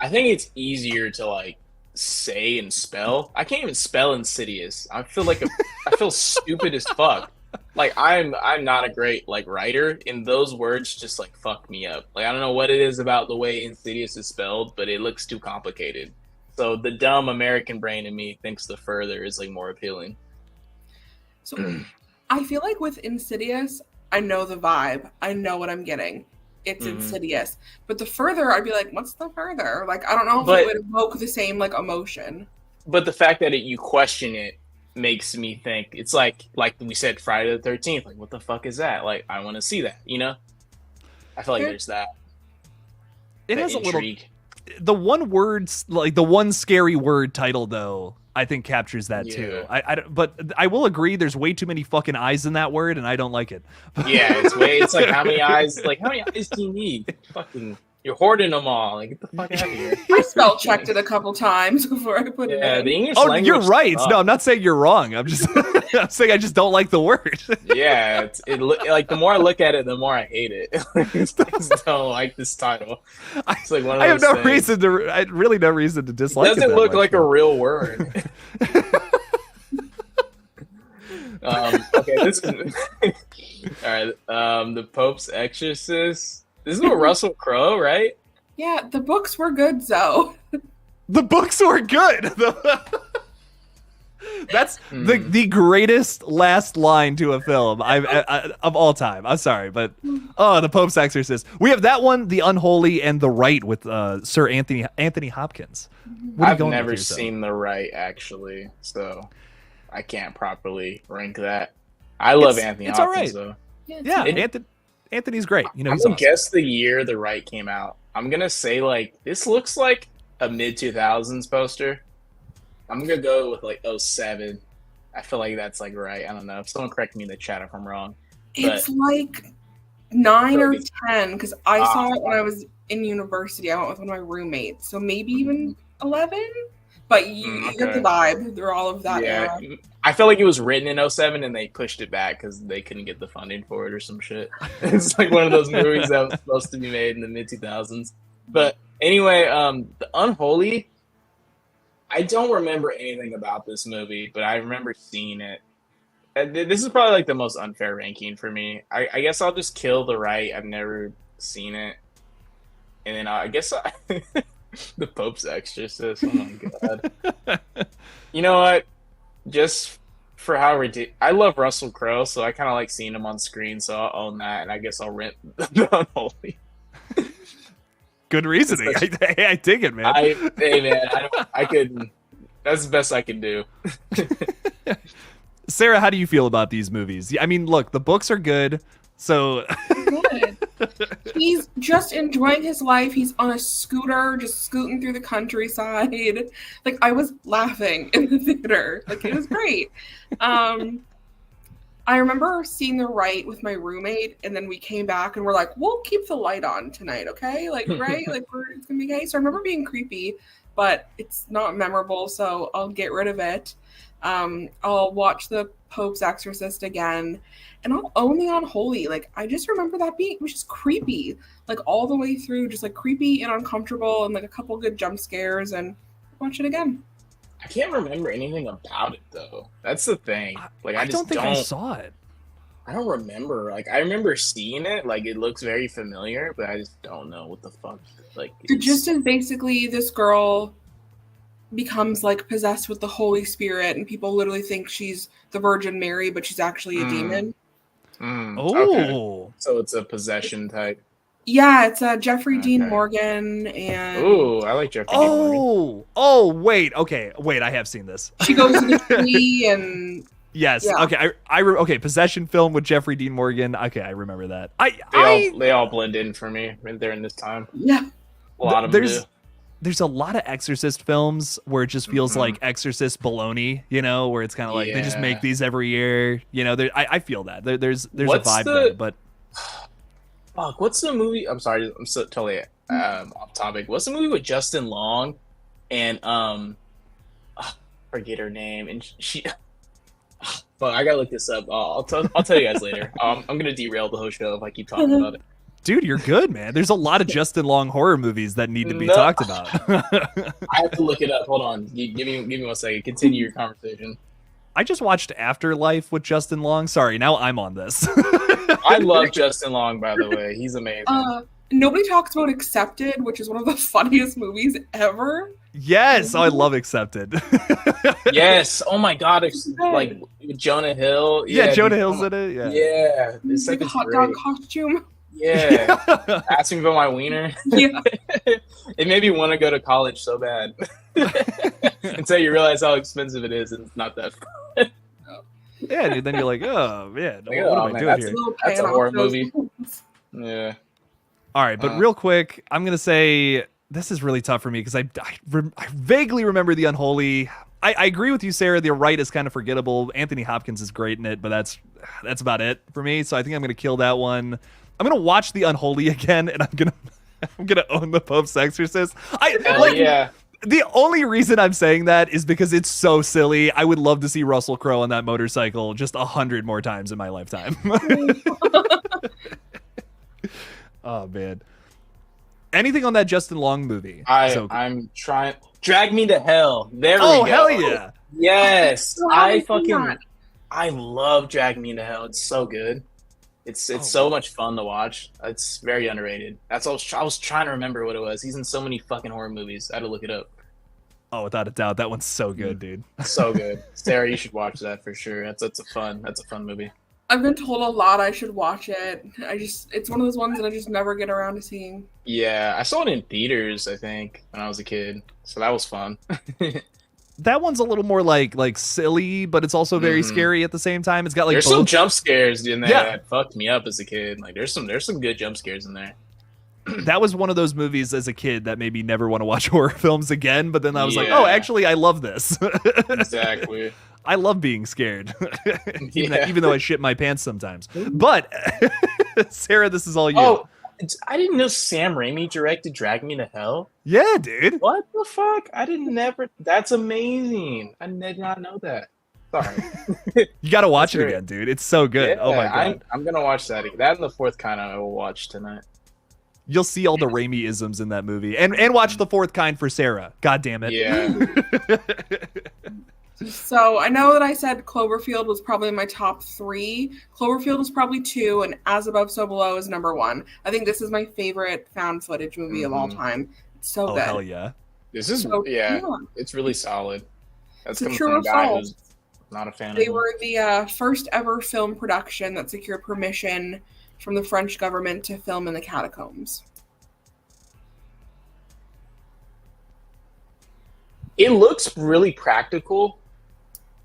I think it's easier to like say and spell. I can't even spell Insidious. I feel like I feel stupid as fuck. Like I'm not a great like writer, and those words just like fuck me up. Like I don't know what it is about the way Insidious is spelled, but it looks too complicated. So the dumb American brain in me thinks The Further is like more appealing. So I feel like with Insidious, I know the vibe. I know what I'm getting. It's Insidious. But The Further, I'd be like, what's The Further? Like, I don't know if it would evoke the same, like, emotion. But the fact that you question it makes me think, it's like we said, Friday the 13th. Like, what the fuck is that? Like, I want to see that, you know? I feel like there's that. It has intrigue. A little... The one word, like, the one scary word title, though, I think captures that too. But I will agree, there's way too many fucking eyes in that word, and I don't like it. Yeah, it's like how many eyes? Like how many eyes do you need? Fucking, you're hoarding them all. Like get the fuck out of here. I spell checked it a couple times before I put it in. The English language. You're right. No, I'm not saying you're wrong. I'm just I'm saying I just don't like the word. Yeah, like the more I look at it, the more I hate it. I just don't like this title. It's like one of I have those no reason to. I really no reason to dislike it. Doesn't look like a real word. Okay, this is all right. The Pope's Exorcist. This is with Russell Crowe, right? Yeah, the books were good, Zoe. The books were good. That's the greatest last line to a film of all time. I'm sorry, but the Pope's Exorcist. We have that one, The Unholy, and The Right with Sir Anthony Hopkins. What are you I've going with never here, Zoe? seen The Right, actually, so I can't properly rank that. I love Anthony it's all Hopkins, right. though. Yeah, Anthony's great. You know, I'm he's gonna awesome. guess the year The Right came out. I'm gonna say like this looks like a mid 2000s poster. I'm gonna go with like 07. I feel like that's like right. I don't know. If someone correct me in the chat if I'm wrong. It's like 9 or Like 10 because I saw it when I was in university. I went with one of my roommates, so maybe even 11. But you get the vibe. They're all of that era. I feel like it was written in 07 and they pushed it back because they couldn't get the funding for it or some shit. It's like one of those movies that was supposed to be made in the mid 2000s. But anyway, The Unholy. I don't remember anything about this movie, but I remember seeing it. This is probably like the most unfair ranking for me. I guess I'll just kill The Right. I've never seen it. And then I guess The Pope's Exorcist. Oh my god. You know what? Just for how ridiculous. I love Russell Crowe, so I kind of like seeing him on screen, so I'll own that, and I guess I'll rent The Unholy. Good reasoning. I dig it, man. Hey man, I could. That's the best I can do. Sarah, how do you feel about these movies? I mean, look, the books are good, so Good. He's just enjoying his life. He's on a scooter, just scooting through the countryside. Like, I was laughing in the theater. Like, it was great. I remember seeing The Right with my roommate, and then we came back and we're like, we'll keep the light on tonight, okay? Like, right? Like, it's gonna be okay. So I remember being creepy, but it's not memorable, so I'll get rid of it. I'll watch The Pope's Exorcist again, and I'll own The Unholy. Like, I just remember that being, it was just creepy, like all the way through, just like creepy and uncomfortable, and like a couple good jump scares, and watch it again. I can't remember anything about it though. That's the thing. Like I just don't think I saw it. I don't remember. Like I remember seeing it. Like it looks very familiar, but I just don't know what the fuck. Like The gist is basically this girl becomes like possessed with the Holy Spirit, and people literally think she's the Virgin Mary, but she's actually a demon. Oh, okay. So it's a possession type. Yeah, it's Jeffrey Dean Morgan, and Ooh, I like Jeffrey Dean Morgan. Wait, I have seen this. She goes to the tree, and yes, yeah. okay, okay, possession film with Jeffrey Dean Morgan. Okay, I remember that. They all blend in for me during this time. Yeah, a lot of them do. There's a lot of Exorcist films where it just feels like Exorcist baloney, you know, where it's kind of like they just make these every year, you know. I feel that there's a vibe there, but. Fuck, what's the movie? I'm sorry, I'm so totally off topic. What's the movie with Justin Long and forget her name, and she fuck, I gotta look this up. I'll tell you guys later. I'm gonna derail the whole show if I keep talking about it. Dude, you're good, man. There's a lot of Justin Long horror movies that need to be talked about. I have to look it up. Hold on. Give me 1 second. Continue your conversation. I just watched Afterlife with Justin Long. Sorry, now I'm on this. I love Justin Long, by the way. He's amazing. Nobody talks about Accepted, which is one of the funniest movies ever. Yes, I love Accepted. Yes. Oh my god, it's like Jonah Hill. Yeah, Jonah Hill's in it. Yeah. Yeah. It's like a hot dog costume. Yeah. Asking for my wiener. Yeah. It made me want to go to college so bad. Until you realize how expensive it is, and it's not that fun. Yeah, dude, then you're like, oh man, Like, what am I doing here? That's a horror movie. Yeah. All right, but real quick, I'm gonna say this is really tough for me because I vaguely remember The Unholy. I agree with you, Sarah. The Right is kind of forgettable. Anthony Hopkins is great in it, but that's about it for me. So I think I'm gonna kill that one. I'm gonna watch The Unholy again, and I'm gonna own The Pope's Exorcist. Yeah. The only reason I'm saying that is because it's so silly. I would love to see Russell Crowe on that motorcycle just 100 more times in my lifetime. Oh man. Anything on that Justin Long movie? I'm trying. Drag Me to Hell. There we go. Oh hell yeah. Yes. I I love Drag Me to Hell. It's so good. It's so much fun to watch. It's very underrated. That's all. I was trying to remember what it was. He's in so many fucking horror movies. I had to look it up. Oh, without a doubt, that one's so good, dude. So good. Sarah, you should watch that for sure. That's a fun movie. I've been told a lot I should watch it. It's one of those ones that I just never get around to seeing. Yeah, I saw it in theaters, I think, when I was a kid. So that was fun. That one's a little more like silly, but it's also very scary at the same time. It's got like there's some jump scares in there Yeah. that fucked me up as a kid. Like there's some good jump scares in there. That was one of those movies as a kid that made me never want to watch horror films again. But then I was like, Yeah. oh, actually, I love this. Exactly. I love being scared, Yeah. even though I shit my pants sometimes. But Sarah, this is all you. Oh, I didn't know Sam Raimi directed Drag Me to Hell. Yeah, dude. What the fuck? I didn't never. That's amazing. I did not know that. Sorry. You got to watch That's it great. again, dude. It's so good. Yeah, Oh my god. I'm gonna watch that. That and the fourth kind I will watch tonight. You'll see all the Raimi isms in that movie, and watch the fourth kind for Sarah. God damn it. Yeah. So I know that I said Cloverfield was probably in my top 3. Cloverfield is probably 2, and As Above, So Below is number 1. I think this is my favorite found footage movie of all time. It's so Oh good. hell yeah. This is So, it's really solid. That's It's a coming true from a guy assault. who's not a fan They of were the first ever film production that secured permission from the French government to film in the catacombs. It looks really practical,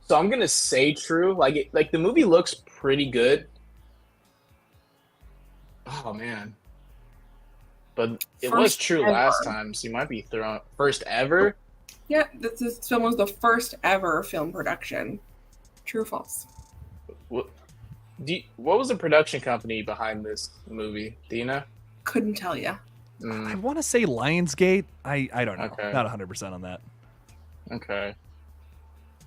so I'm gonna say true. Like the movie looks pretty good. Oh man, but it was First true ever. last time, so you might be thrown first ever. Yeah, this film was the first ever film production. True or false? What was the production company behind this movie? Do you know? Couldn't tell you. I want to say Lionsgate. I don't know. Okay. Not 100% on that. Okay.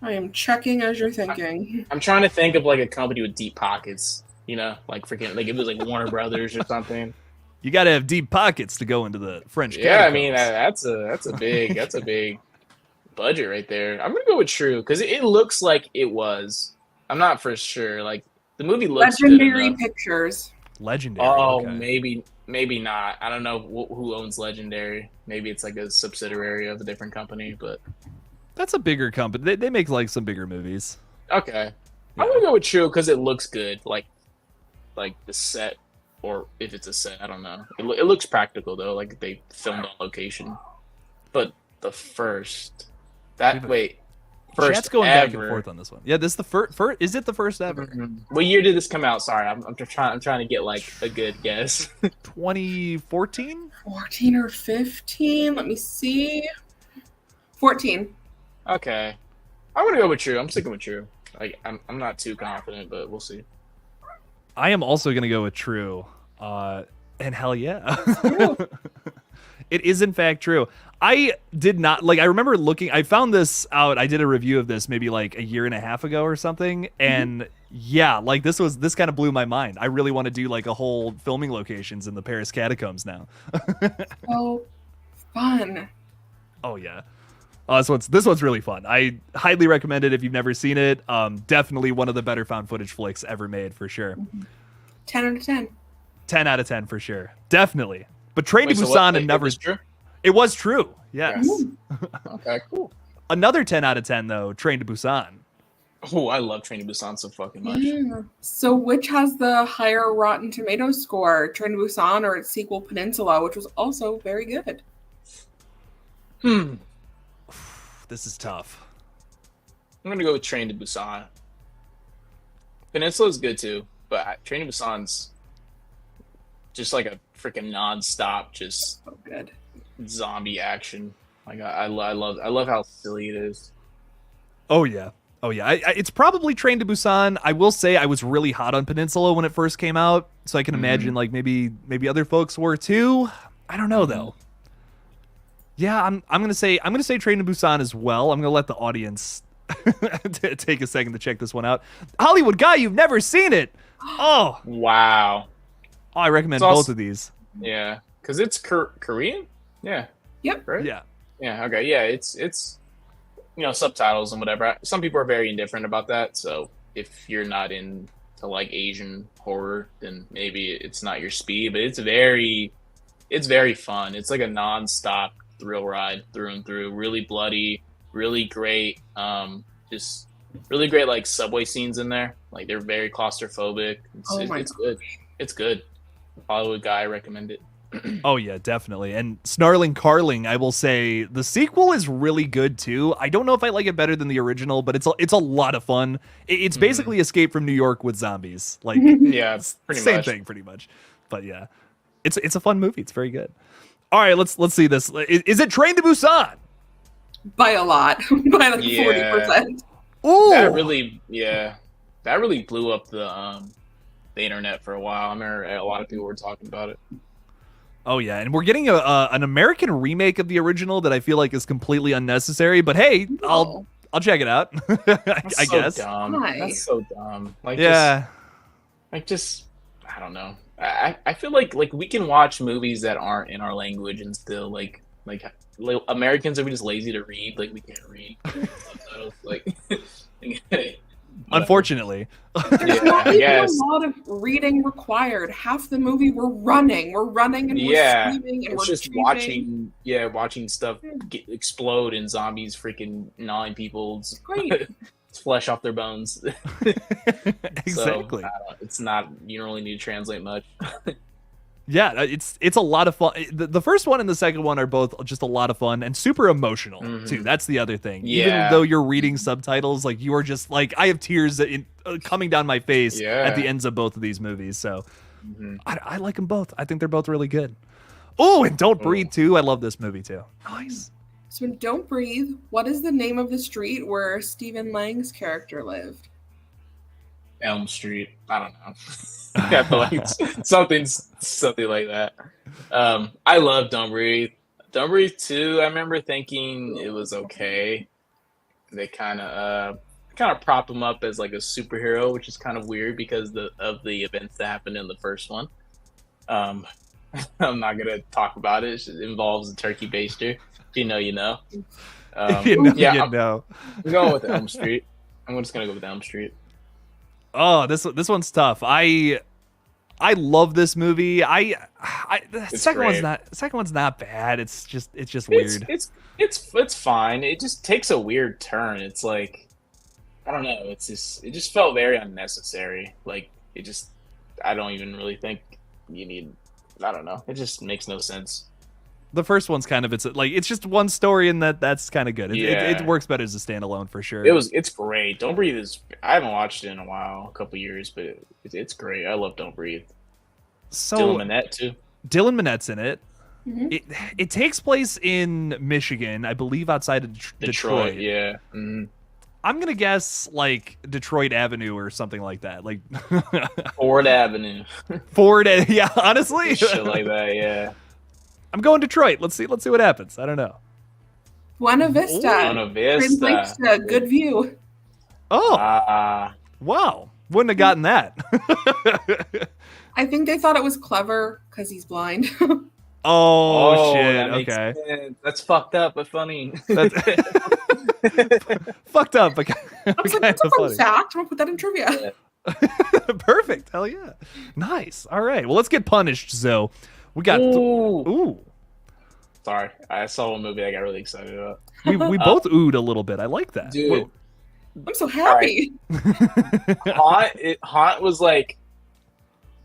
I am checking as you're thinking. I'm trying to think of like a company with deep pockets. You know, like freaking like if it was like Warner Brothers or something. You got to have deep pockets to go into the French Yeah, I catacombs. mean that's a big budget right there. I'm gonna go with true because it looks like it was. I'm not for sure. Like the movie looks good Legendary enough. Pictures. Legendary. Oh, okay. maybe not. I don't know who owns Legendary. Maybe it's like a subsidiary of a different company. But That's a bigger company. They make like some bigger movies. okay, I'm gonna go with true because it looks good. Like the set, or if it's a set, I don't know. It looks practical though. Like they filmed on location. But the first first Chat's going ever. back and forth on this one. Yeah, this is the first. Is it the first ever? What year did this come out? Sorry, I'm trying to get like a good guess. 2014. 14 or 15? Let me see. 14. Okay, I'm gonna go with true. I'm sticking with true. Like I'm not too confident, but we'll see. I am also gonna go with true. And hell yeah. It is in fact true. I did not I remember looking. I found this out. I did a review of this maybe like a year and a half ago or something, and yeah, like this kind of blew my mind. I really want to do like a whole filming locations in the Paris catacombs now. So fun. Oh yeah. This one's really fun. I highly recommend it if you've never seen it. Definitely one of the better found footage flicks ever made for sure. 10 out of 10. 10 out of 10 for sure. Definitely. But Train to Wait, so Busan what, and never. it was true? It was true. Yes. Okay, cool. Another 10 out of 10 though. Train to Busan. Oh, I love Train to Busan so fucking much. Yeah. So which has the higher Rotten Tomatoes score, Train to Busan or its sequel Peninsula, which was also very good? This is tough. I'm gonna go with Train to Busan. Peninsula is good too, but Train to Busan's just like a freaking non-stop, just So good. zombie action. Like I love how silly it is. Oh yeah. Oh yeah. It's probably Train to Busan. I will say I was really hot on Peninsula when it first came out, so I can imagine like maybe other folks were too. I don't know though. Yeah, I'm gonna say Train to Busan as well. I'm gonna let the audience take a second to check this one out. Hollywood Guy, you've never seen it. Oh, Wow. I recommend It's also- both of these. Yeah, because it's Korean. Yeah. Yep. Right. Yeah. Yeah. Okay. Yeah. It's subtitles and whatever. Some people are very indifferent about that, so if you're not into like Asian horror, then maybe it's not your speed. But it's very fun. It's like a non-stop thrill ride through and through. Really bloody, really great. Just really great like subway scenes in there. Like they're very claustrophobic. It's good. It's good. Hollywood guy, I recommend it. Oh yeah, definitely. And Snarling Carling, I will say the sequel is really good too. I don't know if I like it better than the original, but it's a lot of fun. It's basically Escape from New York with zombies. Like Yeah, pretty same much. thing, pretty much. But yeah, it's a fun movie. It's very good. All right, let's see this. Is it Train to Busan? By a lot, by like 40%. Ooh, That really blew up the internet for a while. I remember a lot of people were talking about it. oh yeah, and we're getting an American remake of the original that I feel like is completely unnecessary. But hey, I'll check it out. I guess. Dumb. Why? That's so dumb. Like Yeah. just I don't know. I feel like we can watch movies that aren't in our language and still like Americans are we just lazy to read? Like we can't read subtitles. Like Unfortunately. There's Yeah, not I even guess. a lot of reading required. Half the movie we're running and we're Yeah, screaming and it's we're just chasing. watching stuff explode and zombies freaking gnawing people's Great. flesh off their bones. Exactly. So, it's not, you don't really need to translate much. Yeah, it's a lot of fun. The first one and the second one are both just a lot of fun and super emotional too. That's the other thing. Even Yeah. though you're reading subtitles, like you are just like I have tears coming down my face at the Yeah. ends of both of these movies. So Mhm. I like them both. I think they're both really good. Oh, and Don't Breathe too. I love this movie too. Nice. So in Don't Breathe, what is the name of the street where Stephen Lang's character lived? Elm Street. I don't know. I feel like it's something like that. I love Don't Breathe. Don't Breathe 2, I remember thinking it was okay. They kind of propped him up as like a superhero, which is kind of weird because of the events that happened in the first one. I'm not gonna talk about it. It involves a turkey baster. If you know, you know. Yeah, you know. I'm going with Elm Street. I'm just gonna go with Elm Street. Oh, this one's tough. I love this movie. The It's second great. one's not bad. It's just weird. It's fine. It just takes a weird turn. It's like I don't know. It just felt very unnecessary. Like I don't even really think you need. I don't know. It just makes no sense. The first one's kind of it's just one story and that's kind of good. It Yeah. works better as a standalone for sure. It's great. Don't Breathe is. I haven't watched it in a while, a couple years, but it's great. I love Don't Breathe. so Dylan Minnette too. Dylan Minette's in it. Mhm. It takes place in Michigan, I believe, outside of Detroit. Yeah. Mhm. I'm gonna guess like Detroit Avenue or something like that. Like Ford Avenue. Ford. Yeah, honestly, Shit like that. Yeah. I'm going Detroit. Let's see what happens. I don't know. Buena Vista. Buena Vista. Vista. Good view. Oh, Ah. wow. Wouldn't have gotten that. I think they thought it was clever because he's blind. Oh, shit. That makes Okay. sense. That's fucked up but funny. That's fucked up, but I was like, kind that's a of fun funny. fact. I'm going to put that in trivia. Perfect. Hell yeah. Nice. All right. Well, let's get punished. So we got. Ooh. Ooh. Sorry, I saw a movie I got really excited about. We both oohed a little bit. I like that. Dude, I'm so happy. Haunt was like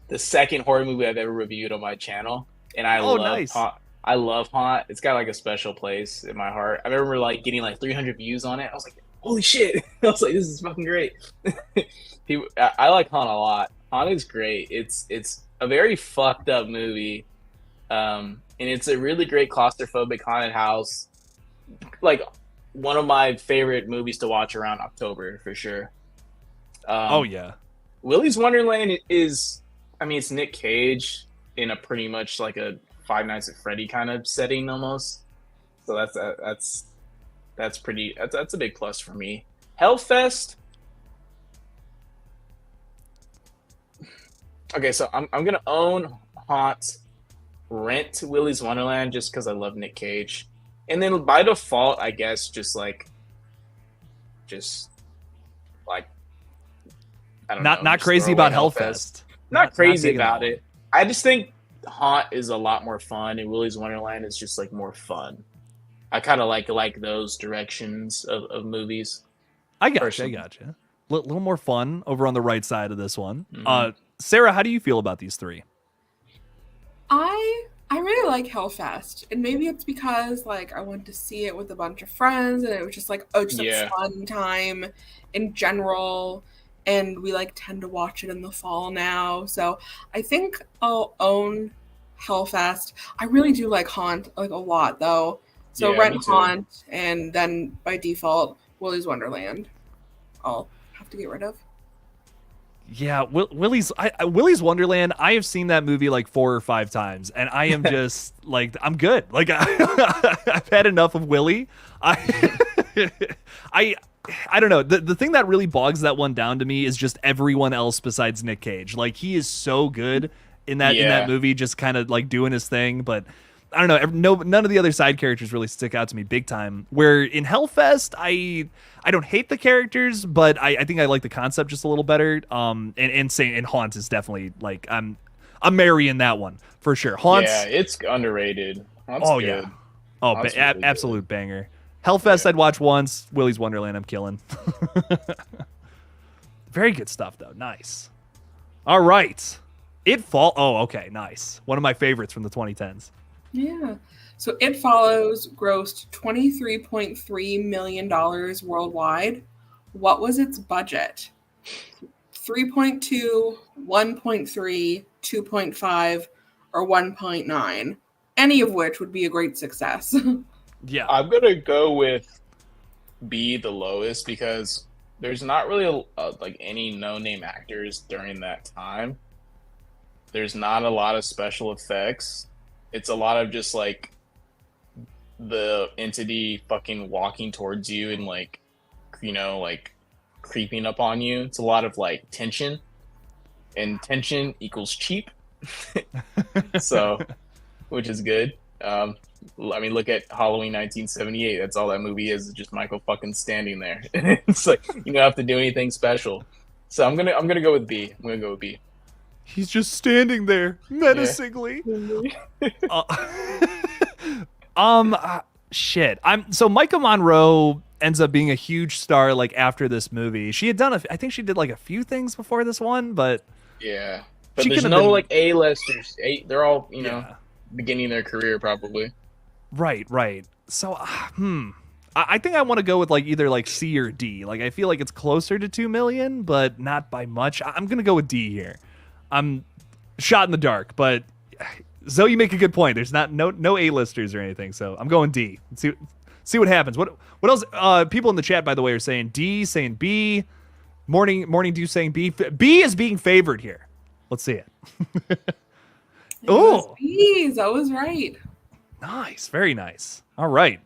the second horror movie I've ever reviewed on my channel, and I love nice. Haunt. I love Haunt. It's got like a special place in my heart. I remember like getting like 300 views on it. I was like, holy shit! I was like, this is fucking great. I like Haunt a lot. Haunt is great. It's a very fucked up movie, and it's a really great claustrophobic haunted house. Like one of my favorite movies to watch around October for sure. Oh yeah. Willy's Wonderland is, I mean, it's Nick Cage in a pretty much like a Five Nights at Freddy kind of setting almost. So that's a big plus for me. Hellfest. Okay, so I'm gonna own Haunt, rent Willy's Wonderland just because I love Nick Cage, and then by default, I guess just like I don't Not know. not just crazy throw about away Hellfest. Not crazy digging that about one. it. I just think Haunt is a lot more fun, and Willy's Wonderland is just like more fun. I kind of like those directions of movies. I got you. I Personally. got you. A little more fun over on the right side of this one. Mhm. Sarah, how do you feel about these three? I really like Hellfest, and maybe it's because like I went to see it with a bunch of friends, and it was just like just a Yeah. fun time in general. And we like tend to watch it in the fall now, so I think I'll own Hellfest. I really do like Haunt like a lot though, so Yeah, rent me too. Haunt, and then by default Willy's Wonderland. I'll have to get rid of. Yeah, Willy's Wonderland. I have seen that movie like 4 or 5 times, and I am just like, I'm good. Like I've had enough of Willy. I don't know. The thing that really bogs that one down to me is just everyone else besides Nick Cage. Like he is so good in that movie, just kind of like doing his thing. But I don't know. None of the other side characters really stick out to me big time. Where in Hellfest, I don't hate the characters, but I think I like the concept just a little better. And Haunt is definitely like I'm marrying that one for sure. Haunt's, Yeah, it's underrated. Haunt's oh good. yeah, oh Haunt's really good. absolute banger. Hellfest I'd watch once. Willy's Wonderland I'm killing. Very good stuff though. Nice. All right. Oh, okay, nice. One of my favorites from the 2010s. Yeah. So It Follows grossed $23.3 million worldwide. What was its budget? 3.2, 1.3, 2.5, or 1.9. Any of which would be a great success. Yeah. I'm gonna go with B, the lowest, because there's not really like any no-name actors during that time. There's not a lot of special effects. It's a lot of just like the entity fucking walking towards you and like, you know, like creeping up on you. It's a lot of like tension, and tension equals cheap. So, which is good. I mean, look at Halloween 1978. That's all that movie is just Michael fucking standing there. It's like you don't have to do anything special. So I'm gonna go with B. I'm gonna go with B. He's just standing there menacingly. Shit. So Micah Monroe ends up being a huge star like after this movie. She had done I think she did like a few things before this one, but Yeah, but She there's could've no been- like A-listers. They're all you know Yeah. beginning their career probably. Right. So, I think I want to go with like either like C or D. Like I feel like it's closer to 2 million, but not by much. I'm gonna go with D here. I'm shot in the dark, but Zoe, you make a good point. There's no A-listers or anything, so I'm going D. Let's see what happens. What else? People in the chat, by the way, are saying D, saying B. Morning Dew saying B. B is being favored here. Let's see it. Oh, Jeez, I was right. nice, very nice. All right,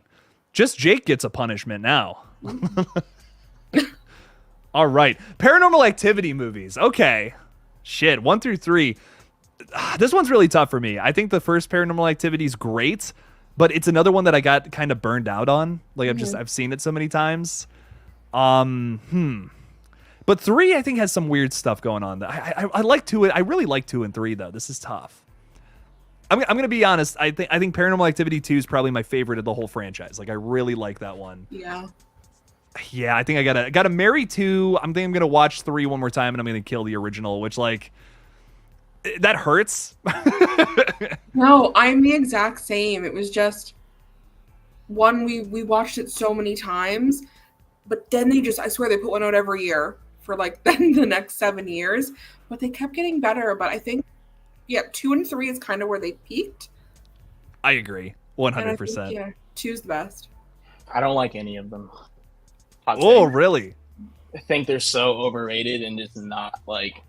just Jake gets a punishment now. All right, Paranormal Activity movies. Okay, shit, 1 through 3. This one's really tough for me. I think the first Paranormal Activity is great, but it's another one that I got kind of burned out on. Like I've seen it so many times. But 3 I think has some weird stuff going on. I like 2. I really like 2 and 3 though. This is tough. I'm gonna be honest. I think Paranormal Activity 2 is probably my favorite of the whole franchise. Like I really like that one. Yeah. Yeah, I think I gotta marry 2. I'm gonna watch 3 one more time, and I'm gonna kill the original, which like that hurts. No, I'm the exact same. It was just one we watched it so many times, but then I swear they put one out every year for like then the next 7 years, but they kept getting better. But I think 2 and 3 is kind of where they peaked. I agree, And I 100%. think, 2's the best. I don't like any of them. Hot Oh, take. really? I think they're so overrated and just not like.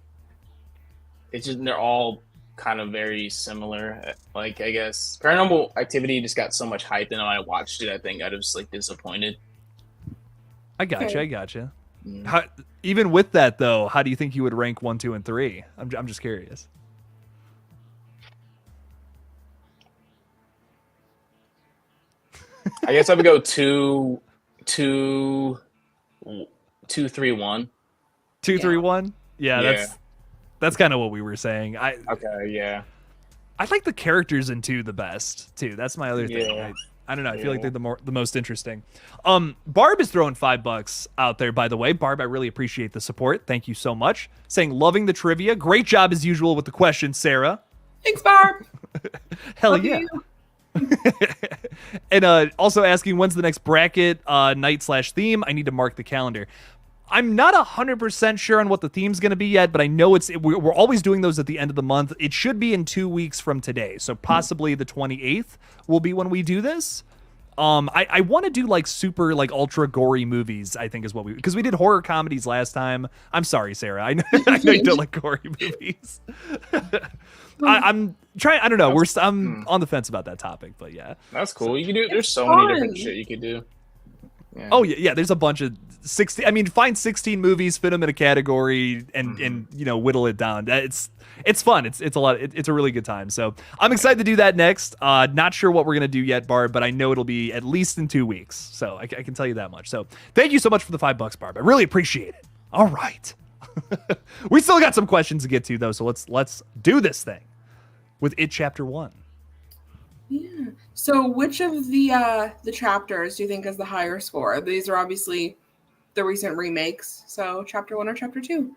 It's just they're all kind of very similar. Like I guess Paranormal Activity just got so much hype, and when I watched it, I think I was like disappointed. I gotcha. Okay. I gotcha. Mm. How, even with that though, how do you think you would rank 1, 2, and 3? I'm just curious. I guess I would go 2, 3, 1. 2, 3, 1. Yeah, that's kind of what we were saying. Okay, yeah. I like the characters in 2 the best too. That's my other thing. Yeah. I don't know. I feel like they're the most interesting. Barb is throwing $5 out there, by the way. Barb, I really appreciate the support. Thank you so much. Saying loving the trivia. Great job as usual with the questions, Sarah. Thanks, Barb. Hell Love yeah. you. And also asking when's the next bracket night/theme. I need to mark the calendar. I'm not 100% sure on what the theme's going to be yet, but I know we're always doing those at the end of the month. It should be in 2 weeks from today, so possibly the 28th will be when we do this. I want to do like super like ultra gory movies. I think is what because we did horror comedies last time. I'm sorry, Sarah. I know you don't like gory movies. I'm trying. I don't know. I'm on the fence about that topic, but yeah, that's cool. You can do. There's so many different shit you could do. Yeah. Oh yeah. There's a bunch of 16. I mean, find 16 movies, fit them in a category, and whittle it down. It's fun. It's a lot. It's a really good time. So I'm excited to do that next. Not sure what we're gonna do yet, Barb, but I know it'll be at least in 2 weeks. So I can tell you that much. So thank you so much for the $5, Barb. I really appreciate it. All right. We still got some questions to get to though, so let's do this thing with It Chapter 1. Yeah. So which of the chapters do you think is the higher score? These are obviously the recent remakes. So Chapter 1 or Chapter 2?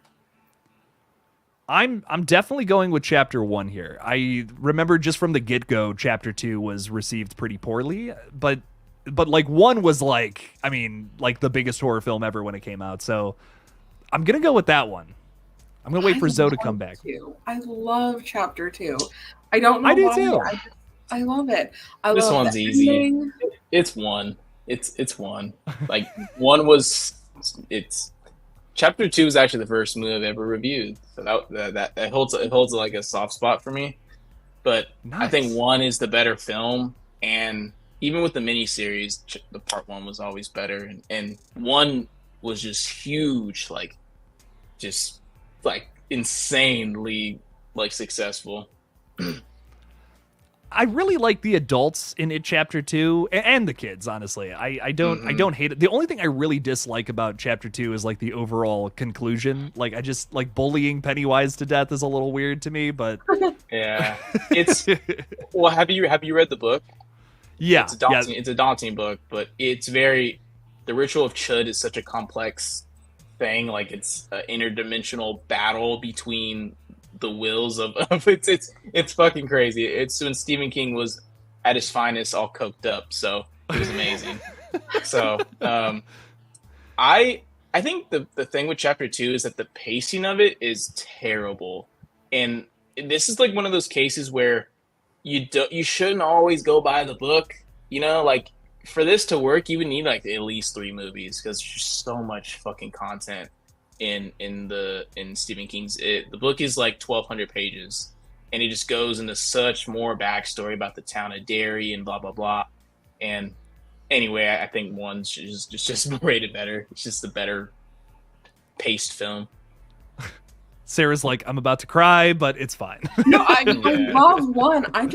I'm definitely going with Chapter 1 here. I remember just from the get-go, Chapter 2 was received pretty poorly, but like 1 was like, I mean, like the biggest horror film ever when it came out. So I'm gonna go with that one. I'm gonna wait for Zoe to come back. I love Chapter 2. I don't know I do why. too. I love it. This one's easy. Ending. It's 1. It's 1. Like 1 was. It's Chapter 2 is actually the first movie I've ever reviewed, so that holds like a soft spot for me. But nice. I think 1 is the better film, and even with the miniseries, the part 1 was always better, and 1 was just huge, like just like insanely like successful. I really like the adults in It Chapter 2 and the kids, honestly. I don't hate it. The only thing I really dislike about Chapter 2 is like the overall conclusion. Like I just like bullying Pennywise to death is a little weird to me, but yeah. It's well, have you read the book? Yeah. It's a daunting book, but it's very the ritual of Chud is such a complex thing, like it's an interdimensional battle between the wills of it's fucking crazy. It's when Stephen King was at his finest, all coked up, so it was amazing. So I think the thing with Chapter 2 is that the pacing of it is terrible, and this is like one of those cases where you shouldn't always go by the book, like for this to work you would need like at least 3 movies because there's just so much fucking content in Stephen King's the book is like 1,200 pages, and he just goes into such more backstory about the town of Derry and blah blah blah. And anyway, I think 1's just rated better. It's just a better paced film. Sarah's like, I'm about to cry, but it's fine. No, I love 1. I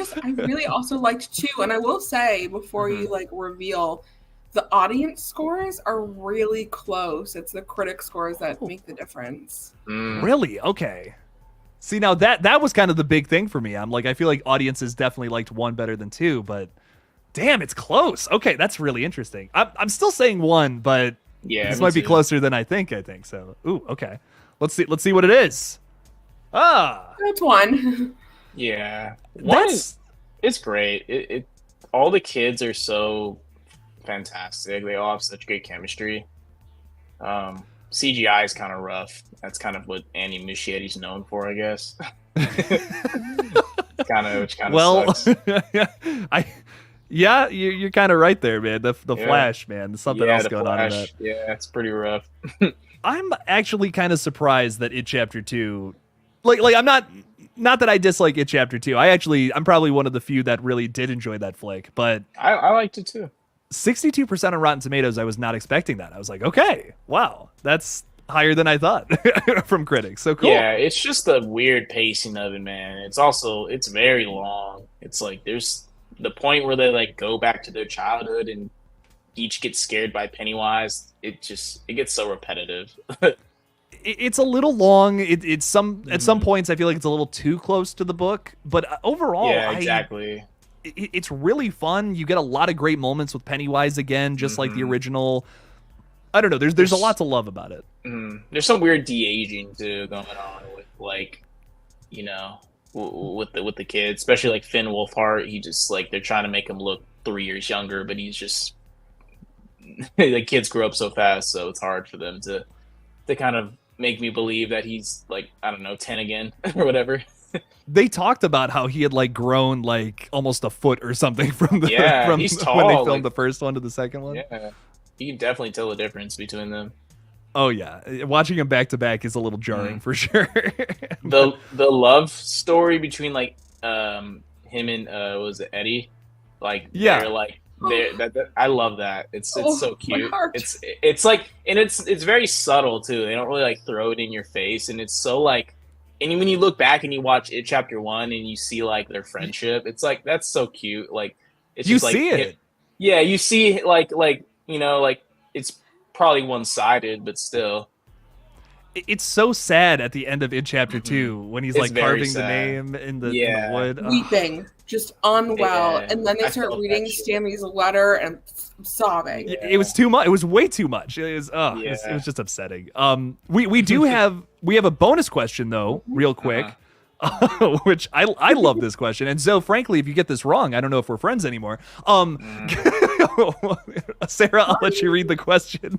really also liked 2, and I will say before you like reveal, the audience scores are really close. It's the critic scores that make the difference. Really? Okay. See, now that was kind of the big thing for me. I'm like, I feel like audiences definitely liked 1 better than 2, but damn, it's close. Okay, that's really interesting. I'm still saying 1, but yeah, this might be closer than I think so. Ooh, okay. Let's see what it is. That's 1. Yeah. It's great. It all the kids are so fantastic. They all have such great chemistry. CGI is kind of rough. That's kind of what Andy Muschietti's known for, I guess. which kind of sucks. You're kind of right there, man. The Flash, man. There's something else going on in that. Yeah, it's pretty rough. I'm actually kind of surprised that It Chapter 2, like I'm not that I dislike It Chapter 2. I'm probably one of the few that really did enjoy that flick, but I liked it too. 62% on Rotten Tomatoes. I was not expecting that. I was like, okay, wow, that's higher than I thought from critics. So cool. Yeah, it's just the weird pacing of it, man. It's very long. It's like there's the point where they like go back to their childhood and each gets scared by Pennywise. It gets so repetitive. It's a little long. It's some at some points I feel like it's a little too close to the book, but overall, Yeah, exactly. It's really fun. You get a lot of great moments with Pennywise again, just like the original. I don't know. There's a lot to love about it. There's some weird de-aging too going on with like, with the kids, especially like Finn Wolfhard. He just like they're trying to make him look 3 years younger, but he's just the kids grow up so fast, so it's hard for them to kind of make me believe that he's like, I don't know, 10 again or whatever. They talked about how he had like grown like almost a foot or something from he's tall, when they filmed the first one to the second one. Yeah, you can definitely tell the difference between them. Oh yeah, watching them back to back is a little jarring for sure. the love story between like him and was it Eddie? Like they're like I love that. It's so cute. It's like, and it's very subtle too. They don't really like throw it in your face, and it's so like. And when you look back and you watch it, Chapter 1, and you see like their friendship, it's like that's so cute. Like it's you just like see it. Yeah, you see like like it's probably one-sided, but still. It's so sad at the end of It Chapter 2 when he's like carving the name in the wood. Weeping, just unwell. And then they start reading Stanley's letter and sobbing. It was too much. It was way too much. It was just upsetting. We do have a bonus question though, real quick. Which I love this question. And so frankly, if you get this wrong, I don't know if we're friends anymore. Sarah, I'll let you read the question.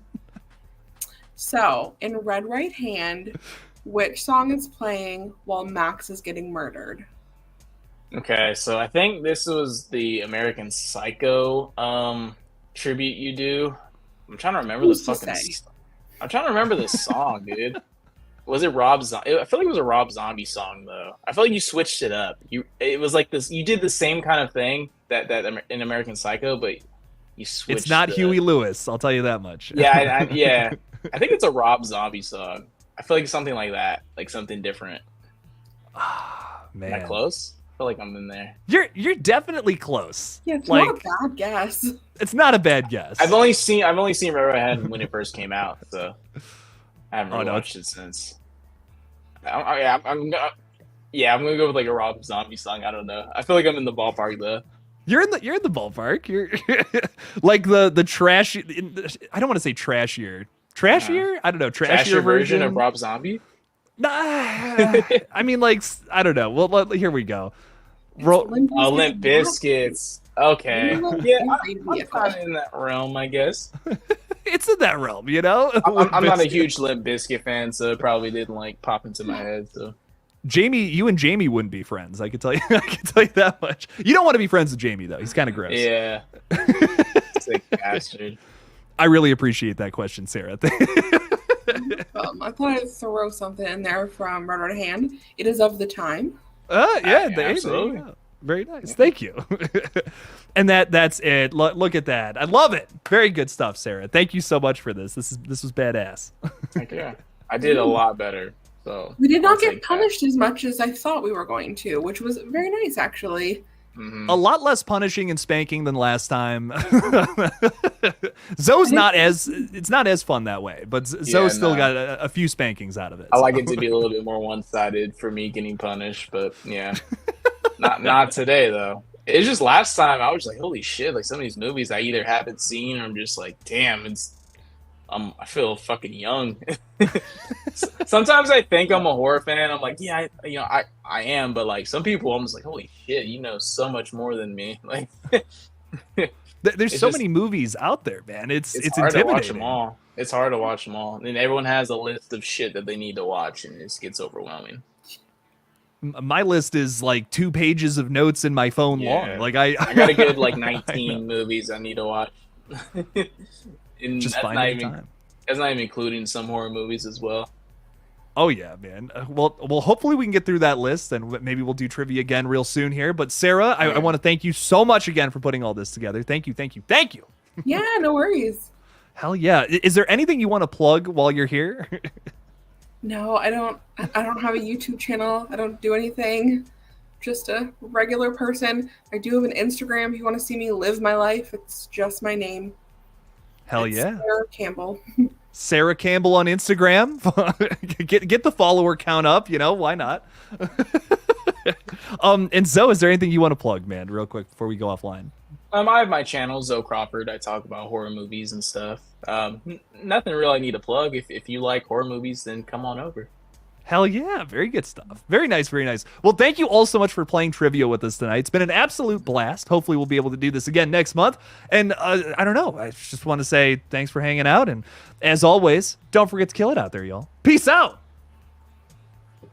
So, in Red Right Hand, which song is playing while Max is getting murdered? Okay, so I think this was the American Psycho tribute you do. I'm trying to remember I'm trying to remember the song, dude. Was it Rob Zombie? I feel like it was a Rob Zombie song though. I feel like you switched it up. It was like this. You did the same kind of thing that in American Psycho, but you switched. It's not Huey Lewis. I'll tell you that much. Yeah, yeah. I think it's a Rob Zombie song. I feel like something like that, like something different. Man, am I close? I feel like I'm in there. You're definitely close. Yeah, it's not a bad guess. It's not a bad guess. I've only seen Red Head when it first came out, so I haven't really watched it since. I'm gonna go with like a Rob Zombie song. I don't know. I feel like I'm in the ballpark though. You're in the ballpark. You're like the trash. I don't want to say trashier. Trashier? I don't know. Trashier version of Rob Zombie? Nah. I mean, like, I don't know. Well, here we go. Limp Bizkits. Okay. Yeah, I'm kind of in that realm, I guess. It's in that realm, you know? I'm not a huge Limp Bizkit fan, so it probably didn't, like, pop into my head, so. Jamie, you and Jamie wouldn't be friends. I can tell you. I can tell you that much. You don't want to be friends with Jamie, though. He's kind of gross. Yeah. Sick bastard. I really appreciate that question, Sarah. I thought I'd throw something in there from Red Right Hand. It is of the time. Absolutely. Very nice. Thank you. And that's it. Look at that. I love it. Very good stuff, Sarah. Thank you so much for this. This was badass. Thank you. I did a lot better. So we did not get punished as much as I thought we were going to, which was very nice, actually. Mm-hmm. A lot less punishing and spanking than last time. Zoe's not as fun that way, but Zoe's still got a few spankings out of it. I like it to be a little bit more one-sided for me getting punished, but yeah, not today though. It's just last time I was like, holy shit! Like some of these movies I either haven't seen or I'm just like, damn, I feel fucking young. Sometimes I think I'm a horror fan. I'm like, yeah, I am, but like some people, I'm just like, holy shit, you know so much more than me. Like, there's so many movies out there, man. It's hard intimidating. to watch them all. It's hard to watch them all, and everyone has a list of shit that they need to watch, and it just gets overwhelming. My list is like 2 pages of notes in my phone long. Like I got a good like 19 movies I need to watch. Just finding time. That's not even including some horror movies as well. Oh yeah, man. Well, hopefully we can get through that list, and maybe we'll do trivia again real soon here. But Sarah, I want to thank you so much again for putting all this together. Thank you. Yeah, no worries. Hell yeah. Is there anything you want to plug while you're here? No, I don't have a YouTube channel. I don't do anything. Just a regular person. I do have an Instagram if you want to see me live my life. It's just my name. Hell yeah. Sarah Campbell. Sarah Campbell on Instagram. get the follower count up, why not? And Zoe, is there anything you want to plug, man, real quick before we go offline? I have my channel, Zoe Crawford. I talk about horror movies and stuff. Nothing really I need to plug. If you like horror movies, then come on over. Hell yeah, very good stuff. Very nice, very nice. Well, thank you all so much for playing trivia with us tonight. It's been an absolute blast. Hopefully we'll be able to do this again next month. And I don't know, I just want to say thanks for hanging out. And as always, don't forget to kill it out there, y'all. Peace out.